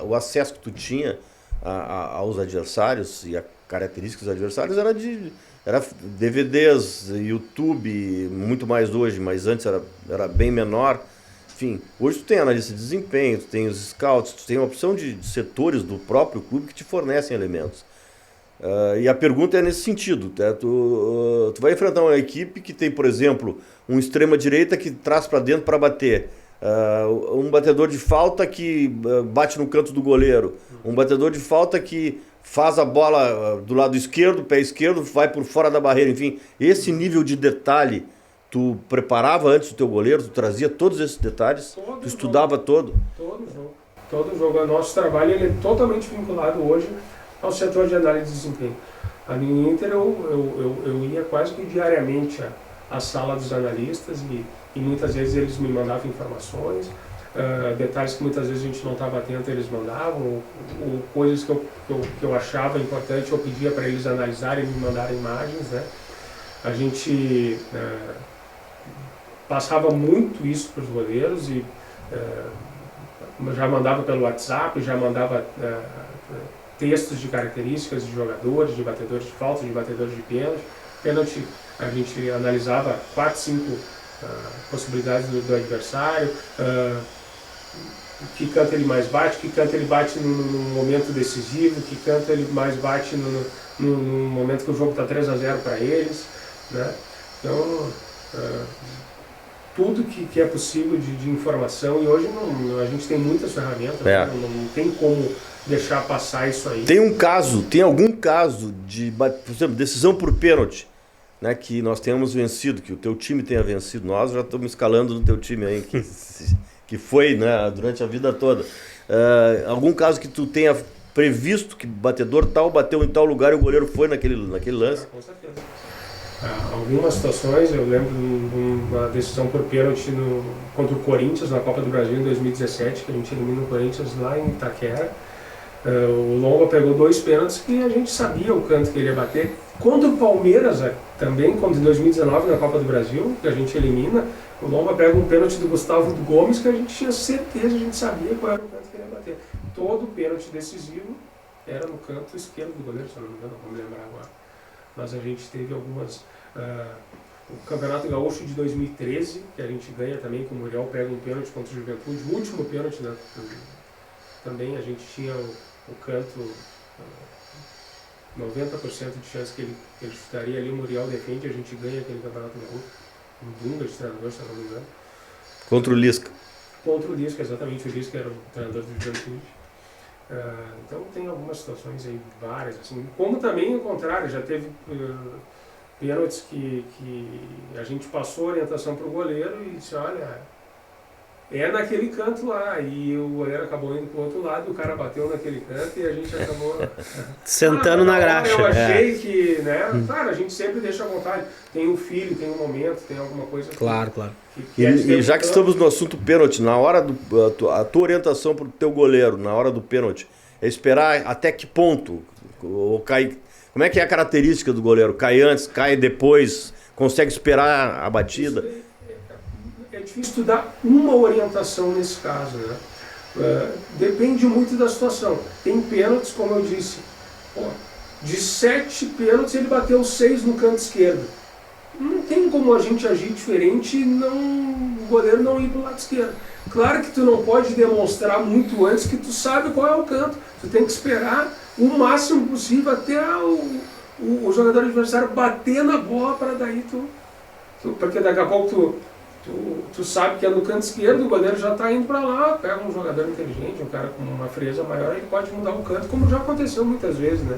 o acesso que tu tinha aos adversários e a características dos adversários era DVDs, YouTube, muito mais hoje, mas antes era bem menor. Enfim, hoje tu tem analista de desempenho, tu tem os scouts, tu tem uma opção de setores do próprio clube que te fornecem elementos. E a pergunta é nesse sentido, tá? Tu vai enfrentar uma equipe que tem, por exemplo, um extrema-direita que traz para dentro para bater, um batedor de falta que bate no canto do goleiro, um batedor de falta que faz a bola do lado esquerdo, pé esquerdo, vai por fora da barreira, enfim. Esse nível de detalhe, tu preparava antes do teu goleiro, tu trazia todos esses detalhes, tu estudava todo? Todo jogo. O nosso trabalho ele é totalmente vinculado hoje ao setor de análise de desempenho. Ali no Inter eu ia quase que diariamente à sala dos analistas e muitas vezes eles me mandavam informações, detalhes que muitas vezes a gente não estava atento, eles mandavam, ou coisas que eu achava importante, eu pedia para eles analisarem e me mandarem imagens, né? A gente passava muito isso para os goleiros e já mandava pelo WhatsApp, já mandava textos de características de jogadores, de batedores de falta, de batedores de pênalti. A gente analisava 4, 5 possibilidades do adversário, que canto ele mais bate, que canto ele bate no momento decisivo, que canto ele mais bate no momento que o jogo está 3-0 para eles, né? Então, tudo que é possível de informação, e hoje a gente tem muitas ferramentas, né? Não tem como deixar passar isso aí. Tem algum caso de, por exemplo, decisão por pênalti, né, que nós tenhamos vencido, que o teu time tenha vencido? Nós já estamos escalando no teu time aí, que foi, né, durante a vida toda. Algum caso que tu tenha previsto que batedor tal bateu em tal lugar e o goleiro foi naquele lance? Com certeza. Algumas situações, eu lembro de uma decisão por pênalti contra o Corinthians na Copa do Brasil em 2017, que a gente elimina o Corinthians lá em Itaquera. O Lomba pegou 2 pênaltis que a gente sabia o canto que ele ia bater. Contra o Palmeiras, também, quando em 2019 na Copa do Brasil, que a gente elimina, o Lomba pega um pênalti do Gustavo Gomes que a gente tinha certeza, a gente sabia qual era o canto que ele ia bater. Todo pênalti decisivo era no canto esquerdo do goleiro, se eu não me engano, não vou me lembrar agora. Mas a gente teve algumas... o Campeonato Gaúcho de 2013, que a gente ganha também, que o Muriel pega um pênalti contra o Juventude, o último pênalti, né? Também a gente tinha o canto 90% de chance que ele chutaria ali, o Muriel defende, a gente ganha aquele campeonato gaúcho. Um Dunga de treinador, se eu não me engano. Contra o Lisca. Contra o Lisca, exatamente. O Lisca era o treinador do Juventude. Então tem algumas situações aí, várias, assim. Como também o contrário, já teve pênaltis que a gente passou a orientação para o goleiro e disse, olha, é naquele canto lá. E o goleiro acabou indo para o outro lado, o cara bateu naquele canto e a gente acabou... Sentando na graxa. Eu achei que, né? Claro, a gente sempre deixa à vontade. Tem um filho, tem um momento, tem alguma coisa... Claro. E já que estamos no assunto pênalti, na hora a tua orientação para o teu goleiro, na hora do pênalti, é esperar até que ponto? Ou cai, como é que é a característica do goleiro? Cai antes, cai depois, consegue esperar a batida? É difícil dar uma orientação nesse caso, né? Depende muito da situação. Tem pênaltis, como eu disse, de 7 pênaltis ele bateu 6 no canto esquerdo. Não tem como a gente agir diferente e o goleiro não ir para o lado esquerdo. Claro que tu não pode demonstrar muito antes que tu sabe qual é o canto. Tu tem que esperar o máximo possível até o jogador adversário bater na bola para daí porque daqui a pouco tu sabe que é no canto esquerdo, o goleiro já está indo para lá, pega um jogador inteligente, um cara com uma frieza maior, ele pode mudar o canto, como já aconteceu muitas vezes, né?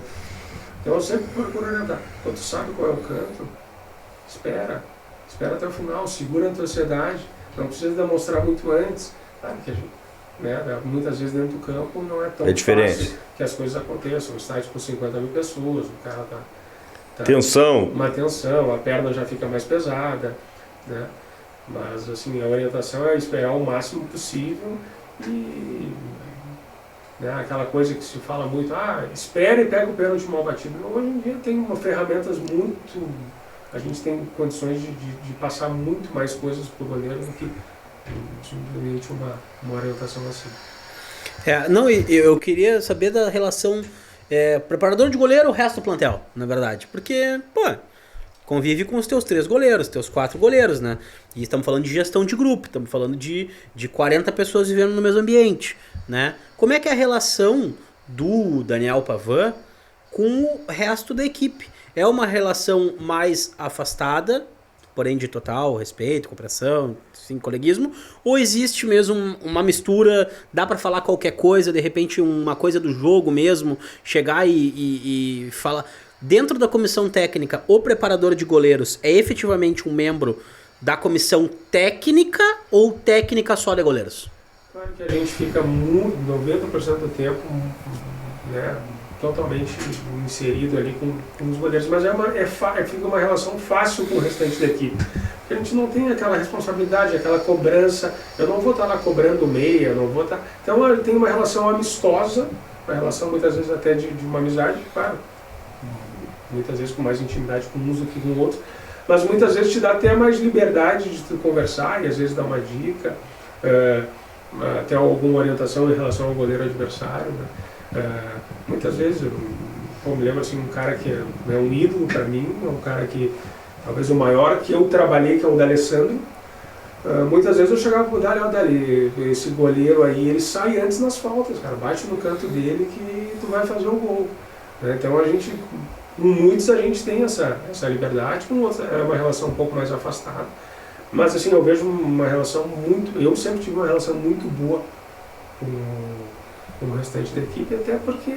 Então eu sempre procuro orientar. Quando tu sabe qual é o canto, espera até o final, segura a tua ansiedade, não precisa demonstrar muito antes. Claro que a gente, né, muitas vezes dentro do campo não é tão fácil que as coisas aconteçam. O estádio com 50 mil pessoas, o cara tá tensão. Uma tensão, a perna já fica mais pesada, né? Mas assim, a orientação é esperar o máximo possível e, né, aquela coisa que se fala muito, espere e pega o pênalti mal batido. Hoje em dia tem ferramentas muito... A gente tem condições de passar muito mais coisas para o goleiro do que simplesmente uma orientação assim. Não, eu queria saber da relação preparador de goleiro, o resto do plantel, na verdade. Porque, convive com os teus 3 goleiros, teus 4 goleiros, né? E estamos falando de gestão de grupo, estamos falando de 40 pessoas vivendo no mesmo ambiente, né? Como é que é a relação do Daniel Pavan com o resto da equipe? É uma relação mais afastada, porém de total respeito, compreensão, assim, coleguismo, ou existe mesmo uma mistura, dá para falar qualquer coisa, de repente uma coisa do jogo mesmo, chegar e falar... Dentro da comissão técnica, o preparador de goleiros é efetivamente um membro da comissão técnica ou técnica só de goleiros? Claro que a gente fica 90% do tempo, né, totalmente inserido ali com os goleiros, mas fica uma relação fácil com o restante da equipe. Porque a gente não tem aquela responsabilidade, aquela cobrança, eu não vou estar lá cobrando meia, eu não vou estar... Então tem uma relação amistosa, uma relação muitas vezes até de uma amizade, claro, muitas vezes com mais intimidade com uns do que com outros, mas muitas vezes te dá até mais liberdade de tu conversar e às vezes dar uma dica, até alguma orientação em relação ao goleiro adversário, né? Muitas vezes, eu me lembro assim, um cara que é um ídolo para mim, é um cara que, talvez o maior que eu trabalhei, que é o D'Alessandro. Muitas vezes eu chegava pro Dali, esse goleiro aí, ele sai antes nas faltas, cara, bate no canto dele que tu vai fazer o gol, né? Então com muitos a gente tem essa liberdade, com outros é uma relação um pouco mais afastada. Mas assim, eu vejo uma relação eu sempre tive uma relação muito boa com o restante da equipe, até porque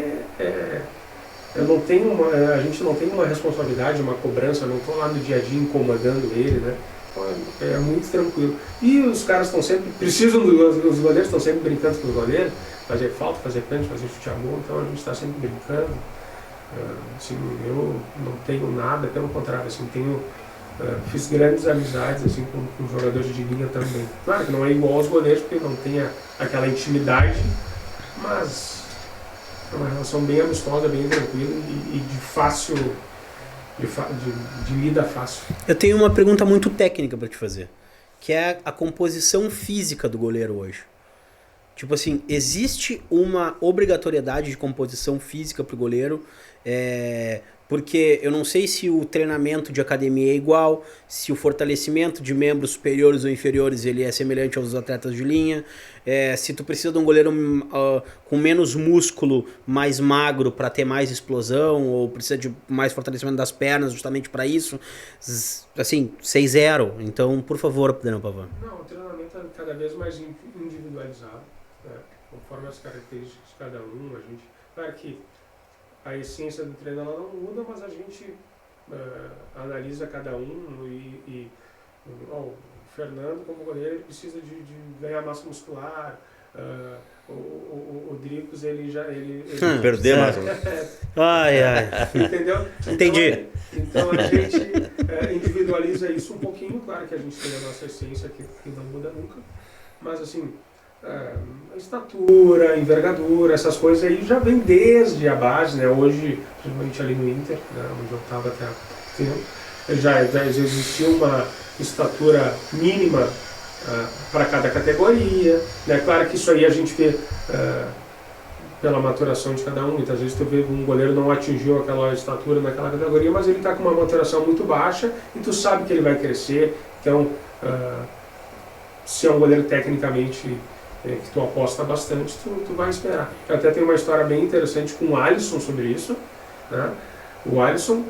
a gente não tem uma responsabilidade, uma cobrança, eu não estou lá no dia a dia incomodando ele, né? Então é muito tranquilo. E os caras estão sempre, os goleiros estão sempre brincando com os goleiros, fazer falta, fazer pênalti, fazer chute a gol, então a gente está sempre brincando. Assim, eu não tenho nada, pelo contrário, assim, fiz grandes amizades assim, com jogadores de linha também. Claro que não é igual aos goleiros, porque não tem aquela intimidade, mas é uma relação bem amistosa, bem tranquila e de fácil, de lida fácil. Eu tenho uma pergunta muito técnica para te fazer, que é a composição física do goleiro hoje. Tipo assim, existe uma obrigatoriedade de composição física pro goleiro? Porque eu não sei se o treinamento de academia é igual, se o fortalecimento de membros superiores ou inferiores ele é semelhante aos atletas de linha, se tu precisa de um goleiro com menos músculo, mais magro para ter mais explosão, ou precisa de mais fortalecimento das pernas justamente para isso. Assim, 6-0. Então, por favor, Daniel Pavan. Não, o treinamento é cada vez mais individualizado, né? Conforme as características de cada um. A gente, claro que a essência do treino ela não muda, mas a gente analisa cada um o Fernando como goleiro ele precisa de ganhar massa muscular, o Dricos ele perder mais Ai. Entendeu? Entendi. Então a gente individualiza isso um pouquinho, claro que a gente tem a nossa essência que não muda nunca, mas assim a estatura, envergadura, essas coisas aí já vem desde a base, né? Hoje, principalmente ali no Inter, né, onde eu estava até há tempo, já existia uma estatura mínima para cada categoria, né? Claro que isso aí a gente vê pela maturação de cada um. Muitas vezes tu vê um goleiro não atingiu aquela estatura naquela categoria, mas ele está com uma maturação muito baixa e tu sabe que ele vai crescer. Então, se é um goleiro tecnicamente que tu aposta bastante, tu vai esperar. Eu até tenho uma história bem interessante com o Alisson sobre isso, né? O Alisson,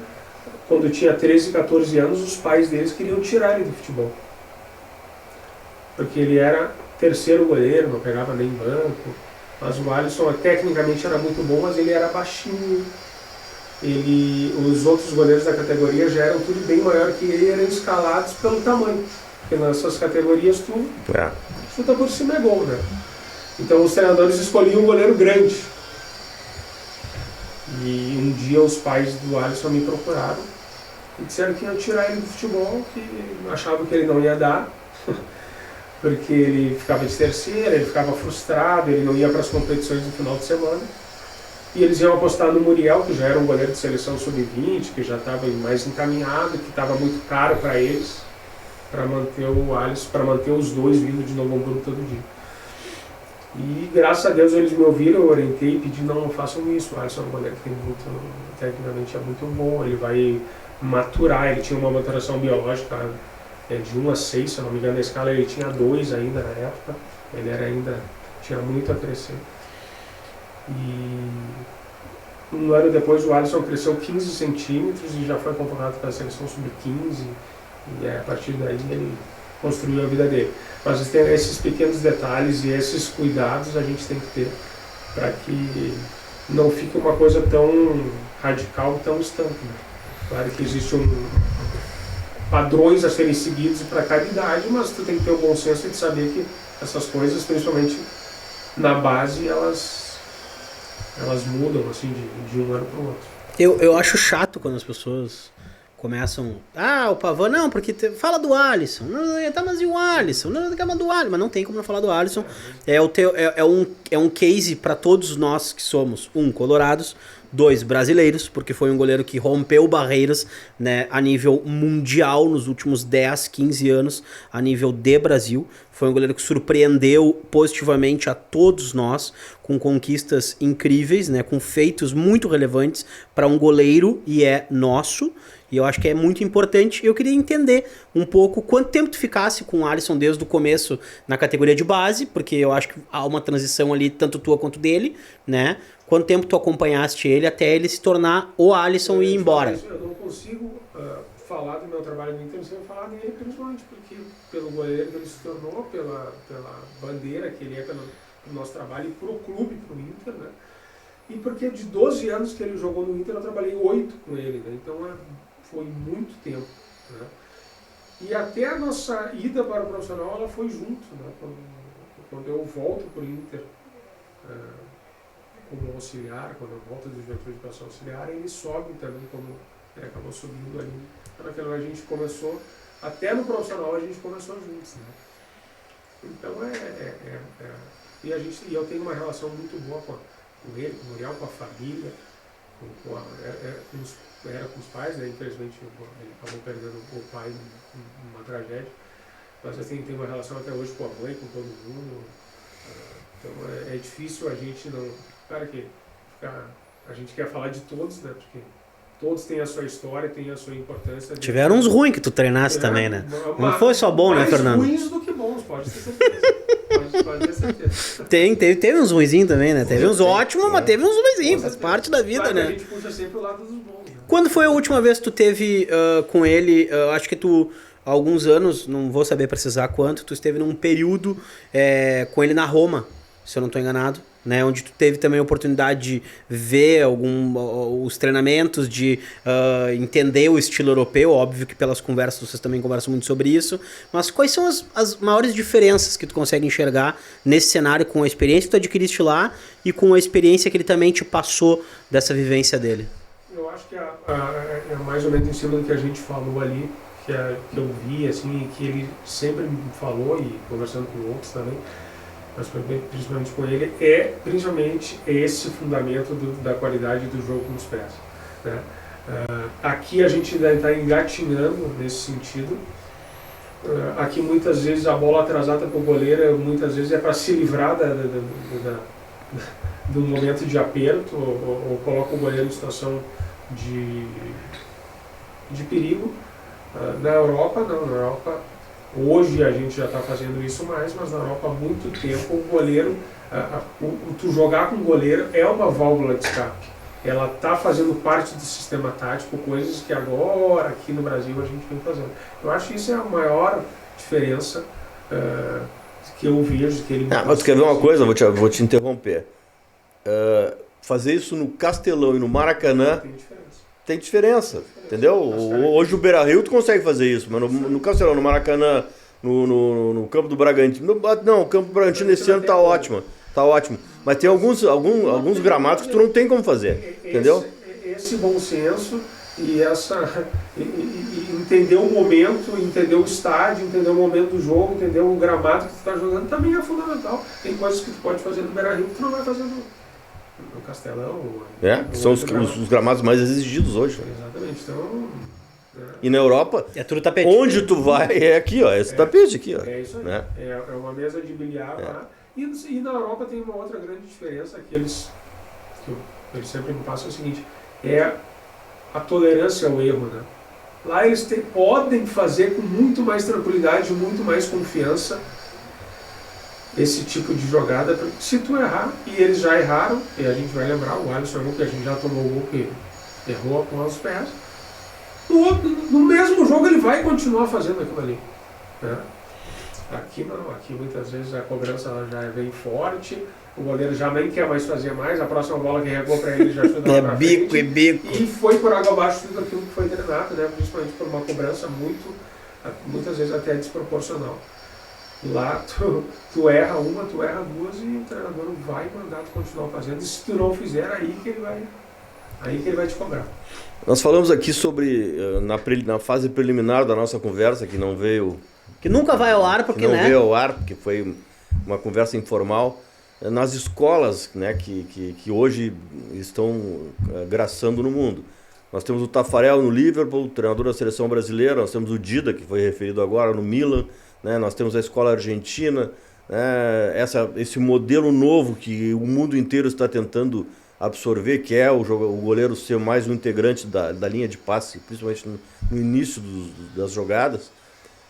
quando tinha 13, 14 anos, os pais deles queriam tirar ele do futebol. Porque ele era terceiro goleiro, não pegava nem banco. Mas o Alisson tecnicamente era muito bom, mas ele era baixinho. Os outros goleiros da categoria já eram tudo bem maior que ele e eram escalados pelo tamanho. Porque nessas categorias tu chuta por cima é gol, né? Então os treinadores escolhiam um goleiro grande. E um dia os pais do Alisson me procuraram e disseram que iam tirar ele do futebol, que achavam que ele não ia dar, porque ele ficava de terceira, ele ficava frustrado, ele não ia para as competições no final de semana. E eles iam apostar no Muriel, que já era um goleiro de seleção sub-20, que já estava mais encaminhado, que estava muito caro para eles, para manter o Alisson, para manter os dois vindo de Novo Hamburgo todo dia. E graças a Deus eles me ouviram, eu orientei e pedi, não façam isso. O Alisson é um goleiro que tecnicamente é muito bom, ele vai maturar, ele tinha uma maturação biológica de 1 a 6, se eu não me engano, na escala ele tinha 2 ainda na época, tinha muito a crescer. E um ano depois o Alisson cresceu 15 centímetros e já foi convocado para a seleção sub-15, e a partir daí ele construiu a vida dele. Mas esses pequenos detalhes e esses cuidados a gente tem que ter para que não fique uma coisa tão radical, tão estanque, né? Claro que existem padrões a serem seguidos para cada idade, mas tu tem que ter o bom senso de saber que essas coisas, principalmente na base, elas mudam assim de um ano para o outro. Eu acho chato quando as pessoas começam... o Pavan, não, porque fala do Alisson. Não, tá, mas e o Alisson? Não, do Alisson. Mas não tem como não falar do Alisson. É um case para todos nós que somos, colorados, 2 brasileiros, porque foi um goleiro que rompeu barreiras, né, a nível mundial nos últimos 10, 15 anos, a nível de Brasil. Foi um goleiro que surpreendeu positivamente a todos nós, com conquistas incríveis, né, com feitos muito relevantes para um goleiro, e é nosso. E eu acho que é muito importante. Eu queria entender um pouco quanto tempo tu ficasse com o Alisson desde o começo na categoria de base, porque eu acho que há uma transição ali, tanto tua quanto dele, né? Quanto tempo tu acompanhaste ele até ele se tornar o Alisson e ir embora? Eu não consigo falar do meu trabalho no Inter sem falar dele, principalmente porque pelo goleiro que ele se tornou, pela bandeira que ele é pelo nosso trabalho e pro clube, pro Inter, né? E porque de 12 anos que ele jogou no Inter, eu trabalhei 8 com ele, né? Então foi muito tempo, né? E até a nossa ida para o profissional, ela foi junto, né? Quando eu volto para o Inter como auxiliar, quando eu volto do diretor de educação auxiliar, ele sobe também, como acabou subindo ali. Então a gente começou, até no profissional a gente começou juntos, né? Então e eu tenho uma relação muito boa com ele, com o Muriel, com a família, com os pais, né? Infelizmente ele acabou perdendo o pai numa tragédia, mas assim, tem uma relação até hoje com a mãe, com todo mundo. Então é difícil a gente não... Claro que a gente quer falar de todos, né? Porque todos têm a sua história, têm a sua importância. Tiveram uns ruins que tu treinasse também, né? Não foi só bom, né, Fernando? Mais ruins do que bons, pode ter certeza. Pode ter certeza. Teve uns ruinzinhos também, né? Teve uns ótimos, mas teve uns ruinzinhos, faz parte da vida, Claro, né? a gente puxa sempre o lado dos bons. Né? Quando foi a última vez que tu teve com ele, acho que tu, há alguns anos, não vou saber precisar quanto, tu esteve num período com ele na Roma, se eu não estou enganado, né? Onde tu teve também a oportunidade de ver os treinamentos, de entender o estilo europeu, óbvio que pelas conversas vocês também conversam muito sobre isso, mas quais são as maiores diferenças que tu consegue enxergar nesse cenário com a experiência que tu adquiriste lá e com a experiência que ele também te passou dessa vivência dele? Eu acho que é mais ou menos em cima do que a gente falou ali, que eu vi, assim, que ele sempre me falou, e conversando com outros também, mas principalmente com ele, principalmente esse fundamento da qualidade do jogo com os pés. Né? Aqui a gente ainda está engatinhando nesse sentido. Aqui muitas vezes a bola atrasada para o goleiro, muitas vezes é para se livrar do momento de aperto, ou coloca o goleiro em situação de perigo. Na Europa, não. Na Europa, hoje a gente já está fazendo isso mais, mas na Europa há muito tempo o goleiro, tu jogar com o goleiro é uma válvula de escape. Ela está fazendo parte do sistema tático, coisas que agora aqui no Brasil a gente vem fazendo. Eu acho que isso é a maior diferença que eu vejo. Que ele mas tu quer ver uma coisa? Vou te interromper. Fazer isso no Castelão e no Maracanã tem diferença, entendeu? Hoje o Beira-Rio tu consegue fazer isso, mas no Castelão, no Maracanã, no Campo do Bragantino... Não, o Campo do Bragantino esse ano tá ótimo. Mas tem alguns gramados que tu não tem como fazer, entendeu? Esse bom senso e entender o momento, entender o estádio, entender o momento do jogo, entender o gramado que tu está jogando também é fundamental. Tem coisas que tu pode fazer no Beira-Rio que tu não vai fazer no Castelão. Que são os gramados mais exigidos hoje. Exatamente. Então... E na Europa, tudo tapetinho. Onde tu vai é aqui, ó, esse tapete aqui, ó. É isso aí. Né? É uma mesa de bilhar lá. E na Europa tem uma outra grande diferença que eles sempre me passam, é o seguinte, é a tolerância ao erro, né? Lá eles podem fazer com muito mais tranquilidade, muito mais confiança esse tipo de jogada. Se tu errar, e eles já erraram, e a gente vai lembrar, o Alisson errou, que a gente já tomou o gol que errou com os pés, no mesmo jogo ele vai continuar fazendo aquilo ali. Né? Aqui não, aqui muitas vezes a cobrança ela já vem forte, o goleiro já nem quer mais fazer mais, a próxima bola que regou para ele já chuta lá pra bico frente, e bico. E foi por água abaixo tudo aquilo que foi treinado, né? Principalmente por uma cobrança muitas vezes até desproporcional. Lá tu erra uma, tu erra duas e o treinador vai mandar tu continuar fazendo, e se tu não fizer, aí que ele vai te cobrar. Nós falamos aqui sobre, na fase preliminar da nossa conversa, que não veio... Que nunca vai ao ar, porque, não veio ao ar, porque foi uma conversa informal. Nas escolas, né, que hoje estão graçando no mundo. Nós temos o Taffarel no Liverpool, treinador da seleção brasileira. Nós temos o Dida, que foi referido agora, no Milan. Né? Nós temos a escola argentina. Né? Esse modelo novo que o mundo inteiro está tentando absorver, que é o goleiro ser mais um integrante da linha de passe, principalmente no início das jogadas.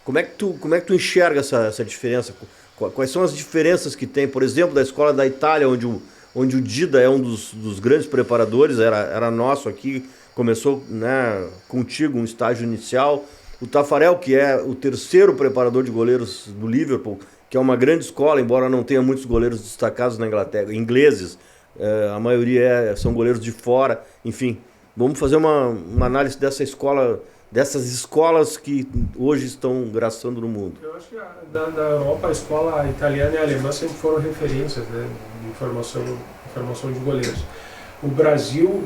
Como é que tu enxerga essa diferença? Quais são as diferenças que tem, por exemplo, da escola da Itália, onde o Dida é um dos grandes preparadores, era nosso aqui, começou, né, contigo um estágio inicial. O Taffarel, que é o terceiro preparador de goleiros do Liverpool, que é uma grande escola, embora não tenha muitos goleiros destacados na Inglaterra, ingleses, a maioria são goleiros de fora, enfim. Vamos fazer uma análise dessas escolas que hoje estão graçando no mundo. Eu acho que da Europa, a escola italiana e alemã sempre foram referências, né, de formação de goleiros. O Brasil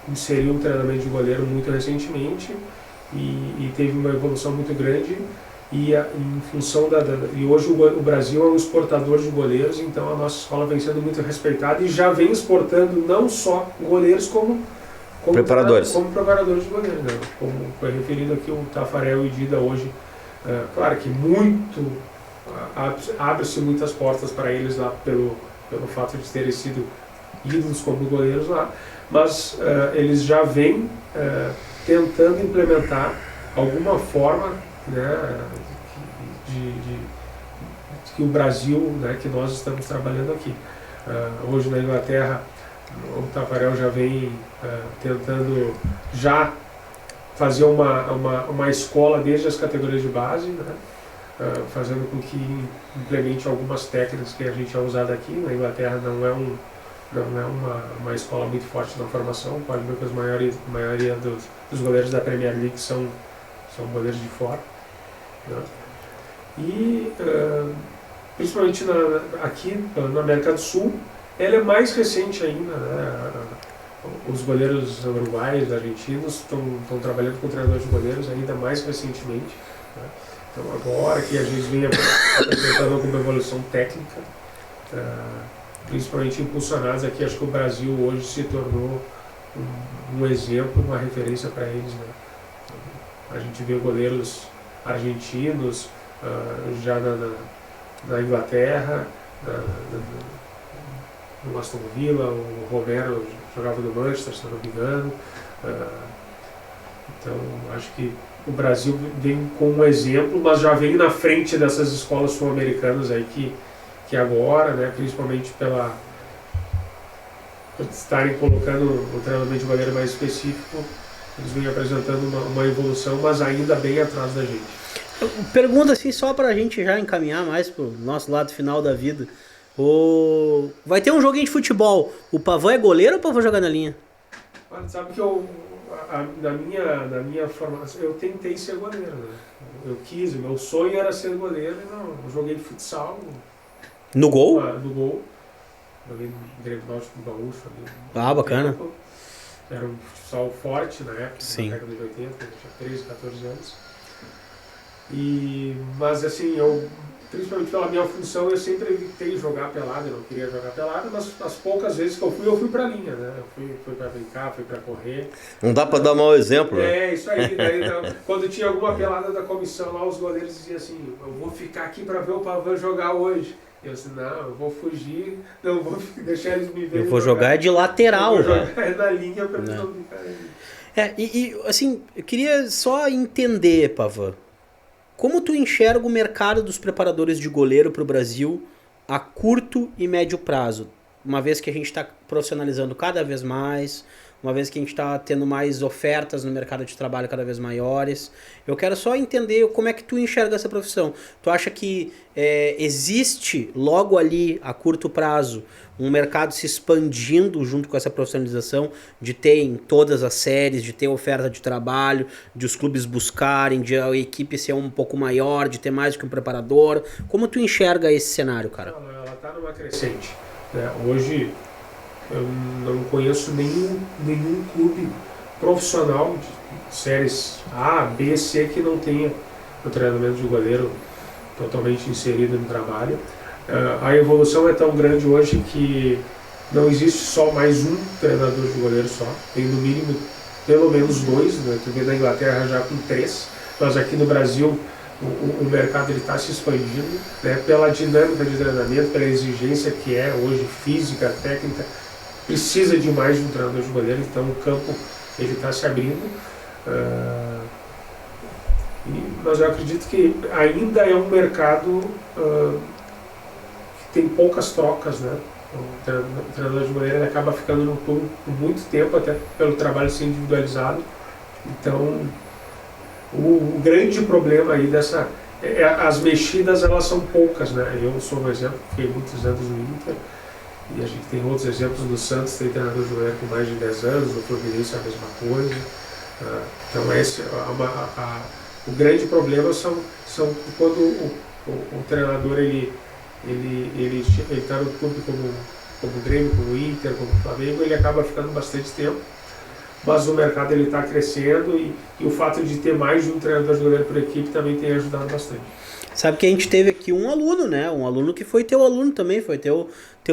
inseriu o treinamento de goleiro muito recentemente e teve uma evolução muito grande. E em função e hoje o Brasil é um exportador de goleiros, então a nossa escola vem sendo muito respeitada e já vem exportando não só goleiros como preparadores de goleiros, né? Como foi referido aqui o Taffarel e o Dida hoje. Claro que abre-se muitas portas para eles lá pelo fato de terem sido ídolos como goleiros lá, mas eles já vêm tentando implementar alguma forma, né, que o Brasil, né, que nós estamos trabalhando aqui. Hoje na Inglaterra, o Tafarel já vem tentando já fazer uma escola desde as categorias de base, né, fazendo com que implemente algumas técnicas que a gente é usado aqui. Na Inglaterra não é uma escola muito forte na formação, pode ver que a maioria dos goleiros da Premier League são goleiros de fora, né? E principalmente aqui na América do Sul, ela é mais recente ainda, né? Os goleiros uruguaios, argentinos estão trabalhando com treinadores de goleiros ainda mais recentemente, né? Então agora que a gente vem apresentando alguma evolução técnica, principalmente impulsionados aqui, acho que o Brasil hoje se tornou um exemplo, uma referência para eles, né? A gente vê goleiros argentinos já na Inglaterra, no Aston Villa, o Romero jogava no Manchester, se não me engano. Então, acho que o Brasil vem com um exemplo, mas já vem na frente dessas escolas sul-americanas aí que agora, né, principalmente por estarem colocando o treinamento de goleiro mais específico, eles vêm apresentando uma evolução, mas ainda bem atrás da gente. Pergunta assim, só pra gente já encaminhar mais pro nosso lado final da vida. Vai ter um joguinho de futebol. O Pavão é goleiro ou o Pavão joga na linha? Olha, sabe que na minha formação, eu tentei ser goleiro, né? Eu quis, meu sonho era ser goleiro e não, eu joguei futsal. No gol? No gol. Joguei no Grêmio Náutico do Gaúcho ali. Bacana. Era um futsal forte na época, Sim. na década de 80, eu tinha 13, 14 anos. Mas assim, principalmente pela minha função, eu sempre evitei jogar pelada, eu não queria jogar pelada, mas as poucas vezes que eu fui pra linha, né? Eu fui pra brincar, fui pra correr. Não dá pra dar mau exemplo, né? Isso aí. Daí, quando tinha alguma pelada da comissão lá, os goleiros diziam assim, eu vou ficar aqui pra ver o Pavão jogar hoje. Eu disse, não, eu vou fugir, não vou deixar eles me verem. Eu vou jogar de lateral, eu vou né? jogar na linha pra eles não ficarem. E assim, eu queria só entender, Pavão, como tu enxerga o mercado dos preparadores de goleiro para o Brasil a curto e médio prazo? Uma vez que a gente está profissionalizando cada vez mais, uma vez que a gente está tendo mais ofertas no mercado de trabalho cada vez maiores. Eu quero só entender como é que tu enxerga essa profissão. Tu acha que existe logo ali, a curto prazo, um mercado se expandindo junto com essa profissionalização, de ter em todas as séries, de ter oferta de trabalho, de os clubes buscarem, de a equipe ser um pouco maior, de ter mais do que um preparador? Como tu enxerga esse cenário, cara? Ela está numa crescente, né? Hoje eu não conheço nenhum clube profissional de séries A, B, C que não tenha o treinamento de goleiro totalmente inserido no trabalho. A evolução é tão grande hoje que não existe só mais um treinador de goleiro só, tem no mínimo pelo menos 2, né? Tu vê na Inglaterra já com 3, mas aqui no Brasil o mercado está se expandindo, né? Pela dinâmica de treinamento, pela exigência que é hoje física, técnica, precisa de mais de um treinador de goleiro, então o campo ele está se abrindo. Mas eu acredito que ainda é um mercado que tem poucas trocas, né? O treinador de goleiro ele acaba ficando no clube por muito tempo, até pelo trabalho ser individualizado. Então, o grande problema aí as mexidas elas são poucas, né? Eu sou um exemplo, fiquei muitos anos no Inter, e a gente tem outros exemplos no Santos, tem treinador de goleiro com mais de 10 anos, no Fluminense é a mesma coisa. Então esse o grande problema são quando o treinador ele está no clube como o Grêmio, como o Inter, como o Flamengo, ele acaba ficando bastante tempo, mas o mercado ele está crescendo e o fato de ter mais de um treinador de goleiro por equipe também tem ajudado bastante. Sabe que a gente teve aqui um aluno, né? Um aluno que foi teu aluno também, foi teu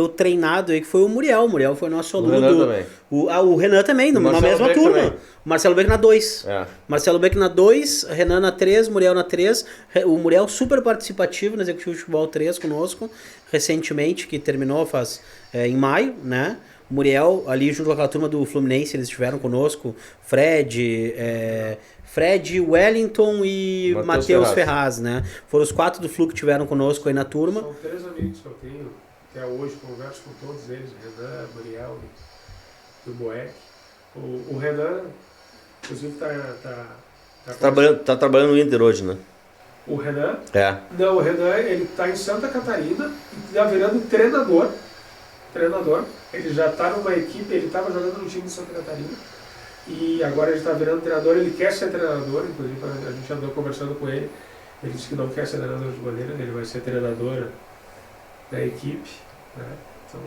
treinado aí, que foi o Muriel. O Muriel foi nosso aluno. O Renan também. O Renan também, na mesma Beck turma. Também. Marcelo Beck na 2. É. Marcelo Beck na 2, Renan na 3, Muriel na 3. O Muriel super participativo no Executivo de Futebol 3 conosco, recentemente, que terminou em maio, né? Muriel, ali junto com aquela turma do Fluminense, eles estiveram conosco. Fred, Wellington e Matheus Ferraz, né? Foram os 4 do Flu que estiveram conosco aí na turma. São 3 amigos que eu tenho, até hoje converso com todos eles, Renan, Muriel e o Boeck. O Renan, inclusive, tá trabalhando no Inter hoje, né? O Renan? É. Não, o Renan, ele está em Santa Catarina e está virando treinador. Ele já está numa equipe, ele estava jogando no time de Santa Catarina e agora ele está virando treinador, ele quer ser treinador, inclusive a gente andou conversando com ele, ele disse que não quer ser treinador de goleiro, ele vai ser treinador da equipe, né? Então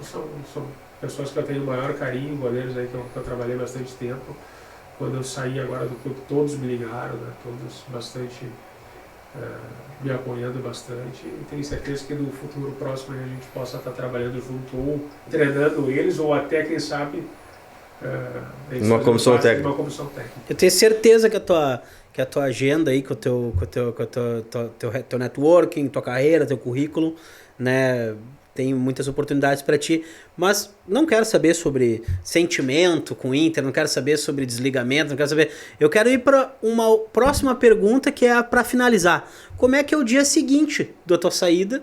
são pessoas que eu tenho o maior carinho, goleiros aí que eu trabalhei bastante tempo. Quando eu saí agora do clube, todos me ligaram, né? Todos bastante me apoiando bastante, e tenho certeza que no futuro próximo a gente possa estar trabalhando junto, ou treinando eles, ou até, quem sabe, uma comissão técnica. Eu tenho certeza que a tua agenda aí, que o teu networking, tua carreira, teu currículo, né, tem muitas oportunidades para ti, mas não quero saber sobre sentimento com o Inter, não quero saber sobre desligamento, não quero saber. Eu quero ir para uma próxima pergunta, que é para finalizar. Como é que é o dia seguinte da tua saída?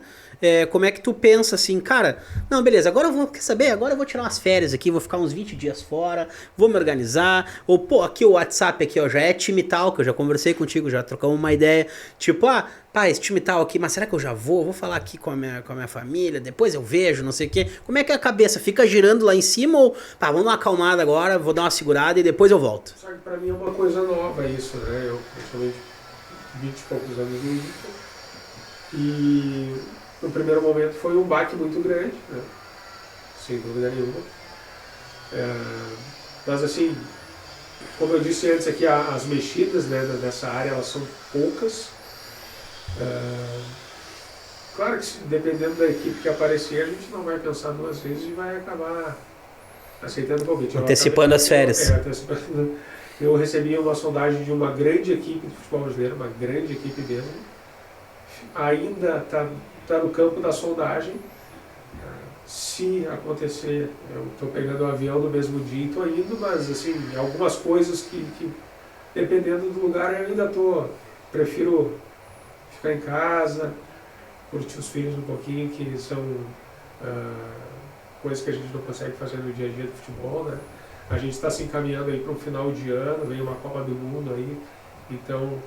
Como é que tu pensa assim, cara, não, beleza, agora eu vou, quer saber? Agora eu vou tirar umas férias aqui, vou ficar uns 20 dias fora, vou me organizar, ou pô, aqui o WhatsApp aqui, ó, já é time tal, que eu já conversei contigo, já trocamos uma ideia, tipo, pá, esse time tal aqui, mas será que eu já vou falar aqui com a minha família, depois eu vejo, não sei o quê. Como é que a cabeça fica girando lá em cima, ou, pá, vamos dar uma acalmada agora, vou dar uma segurada e depois eu volto? Só que pra mim é uma coisa nova isso, né, eu principalmente 20 e poucos anos no Inter, e no primeiro momento foi um baque muito grande, né? Sem dúvida nenhuma. Mas assim, como eu disse antes aqui, as mexidas, né, dessa área elas são poucas. Claro que dependendo da equipe que aparecer, a gente não vai pensar 2 vezes e vai acabar aceitando o convite. Antecipando as férias. Eu recebi uma sondagem de uma grande equipe de futebol brasileiro, uma grande equipe mesmo. Ainda está no campo da sondagem. Se acontecer, eu estou pegando o avião no mesmo dia e estou indo, mas assim, algumas coisas que dependendo do lugar eu ainda prefiro ficar em casa, curtir os filhos um pouquinho, que são coisas que a gente não consegue fazer no dia a dia do futebol, né? A gente está se encaminhando aí para um final de ano, vem uma Copa do Mundo aí, então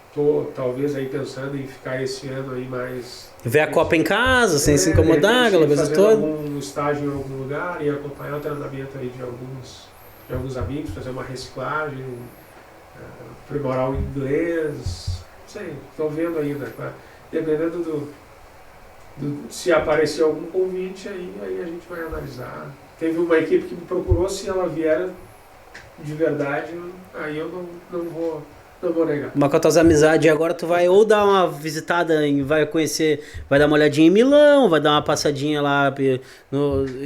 estou talvez aí pensando em ficar esse ano aí mais... Ver a Copa em casa, sem se incomodar, aquela coisa toda. Algum estágio em algum lugar e acompanhar o treinamento aí de alguns amigos, fazer uma reciclagem, aprimorar o inglês, não sei, estou vendo ainda. Dependendo se aparecer algum convite, aí a gente vai analisar. Teve uma equipe que me procurou, se ela vier de verdade, aí eu não vou negar. Mas com as tuas amizades agora tu vai ou dar uma visitada, vai conhecer, vai dar uma olhadinha em Milão, vai dar uma passadinha lá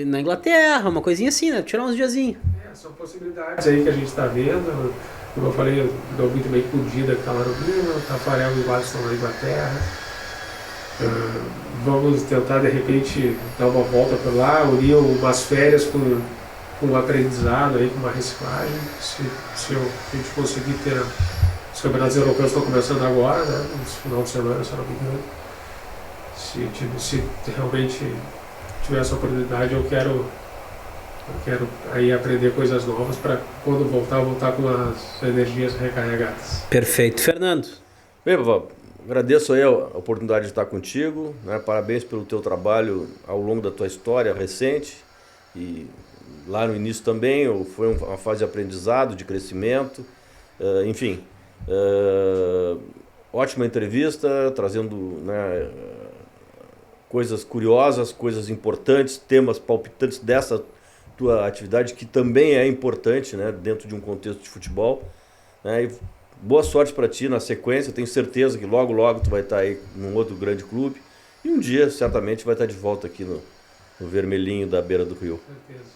na Inglaterra, uma coisinha assim, né? Tirar uns diazinhos. São possibilidades aí que a gente está vendo. Como eu falei, eu dou muito bem com o Dida que está lá no Milão, o Tafarel e o Alisson na Inglaterra. Vamos tentar de repente dar uma volta por lá, unir umas férias com um aprendizado aí, com uma reciclagem. Se a gente conseguir ter... Os campeonatos europeus estão começando agora, né? No final de semana, se não me engano. Se realmente tiver essa oportunidade, eu quero aí aprender coisas novas para quando voltar com as energias recarregadas. Perfeito. Fernando. Bem, Vavá, agradeço aí a oportunidade de estar contigo, né? Parabéns pelo teu trabalho ao longo da tua história recente e lá no início também foi uma fase de aprendizado, de crescimento, enfim. Ótima entrevista, trazendo, né, coisas curiosas, coisas importantes, temas palpitantes dessa tua atividade que também é importante, né, dentro de um contexto de futebol, né, e boa sorte para ti na sequência. Tenho certeza que logo tu vai estar aí num outro grande clube e um dia certamente vai estar de volta aqui no vermelhinho da beira do rio. Com certeza.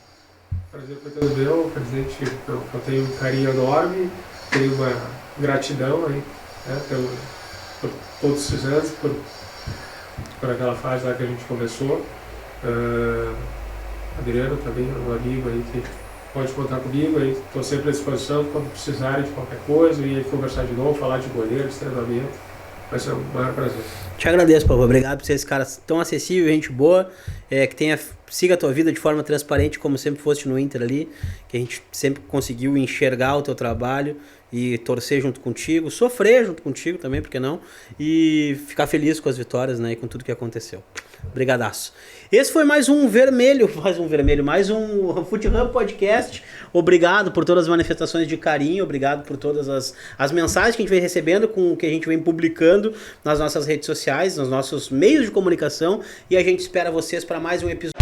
Prazer foi todo meu, presidente. Eu tenho um carinho enorme, tenho uma gratidão aí, né, por todos esses anos, por aquela fase lá que a gente começou. Adriano também, um amigo aí que pode contar comigo, aí estou sempre à disposição quando precisarem de qualquer coisa, e aí conversar de novo, falar de goleiro, de treinamento, vai ser um maior prazer. Te agradeço, Pavô. Obrigado por ser esse cara tão acessível, gente boa, que siga a tua vida de forma transparente, como sempre foste no Inter ali, que a gente sempre conseguiu enxergar o teu trabalho e torcer junto contigo, sofrer junto contigo também, por que não? E ficar feliz com as vitórias, né, e com tudo que aconteceu. Brigadaço. Esse foi mais um mais um Fute Hub Podcast. Obrigado por todas as manifestações de carinho, obrigado por todas as mensagens que a gente vem recebendo, com o que a gente vem publicando nas nossas redes sociais, nos nossos meios de comunicação, e a gente espera vocês para mais um episódio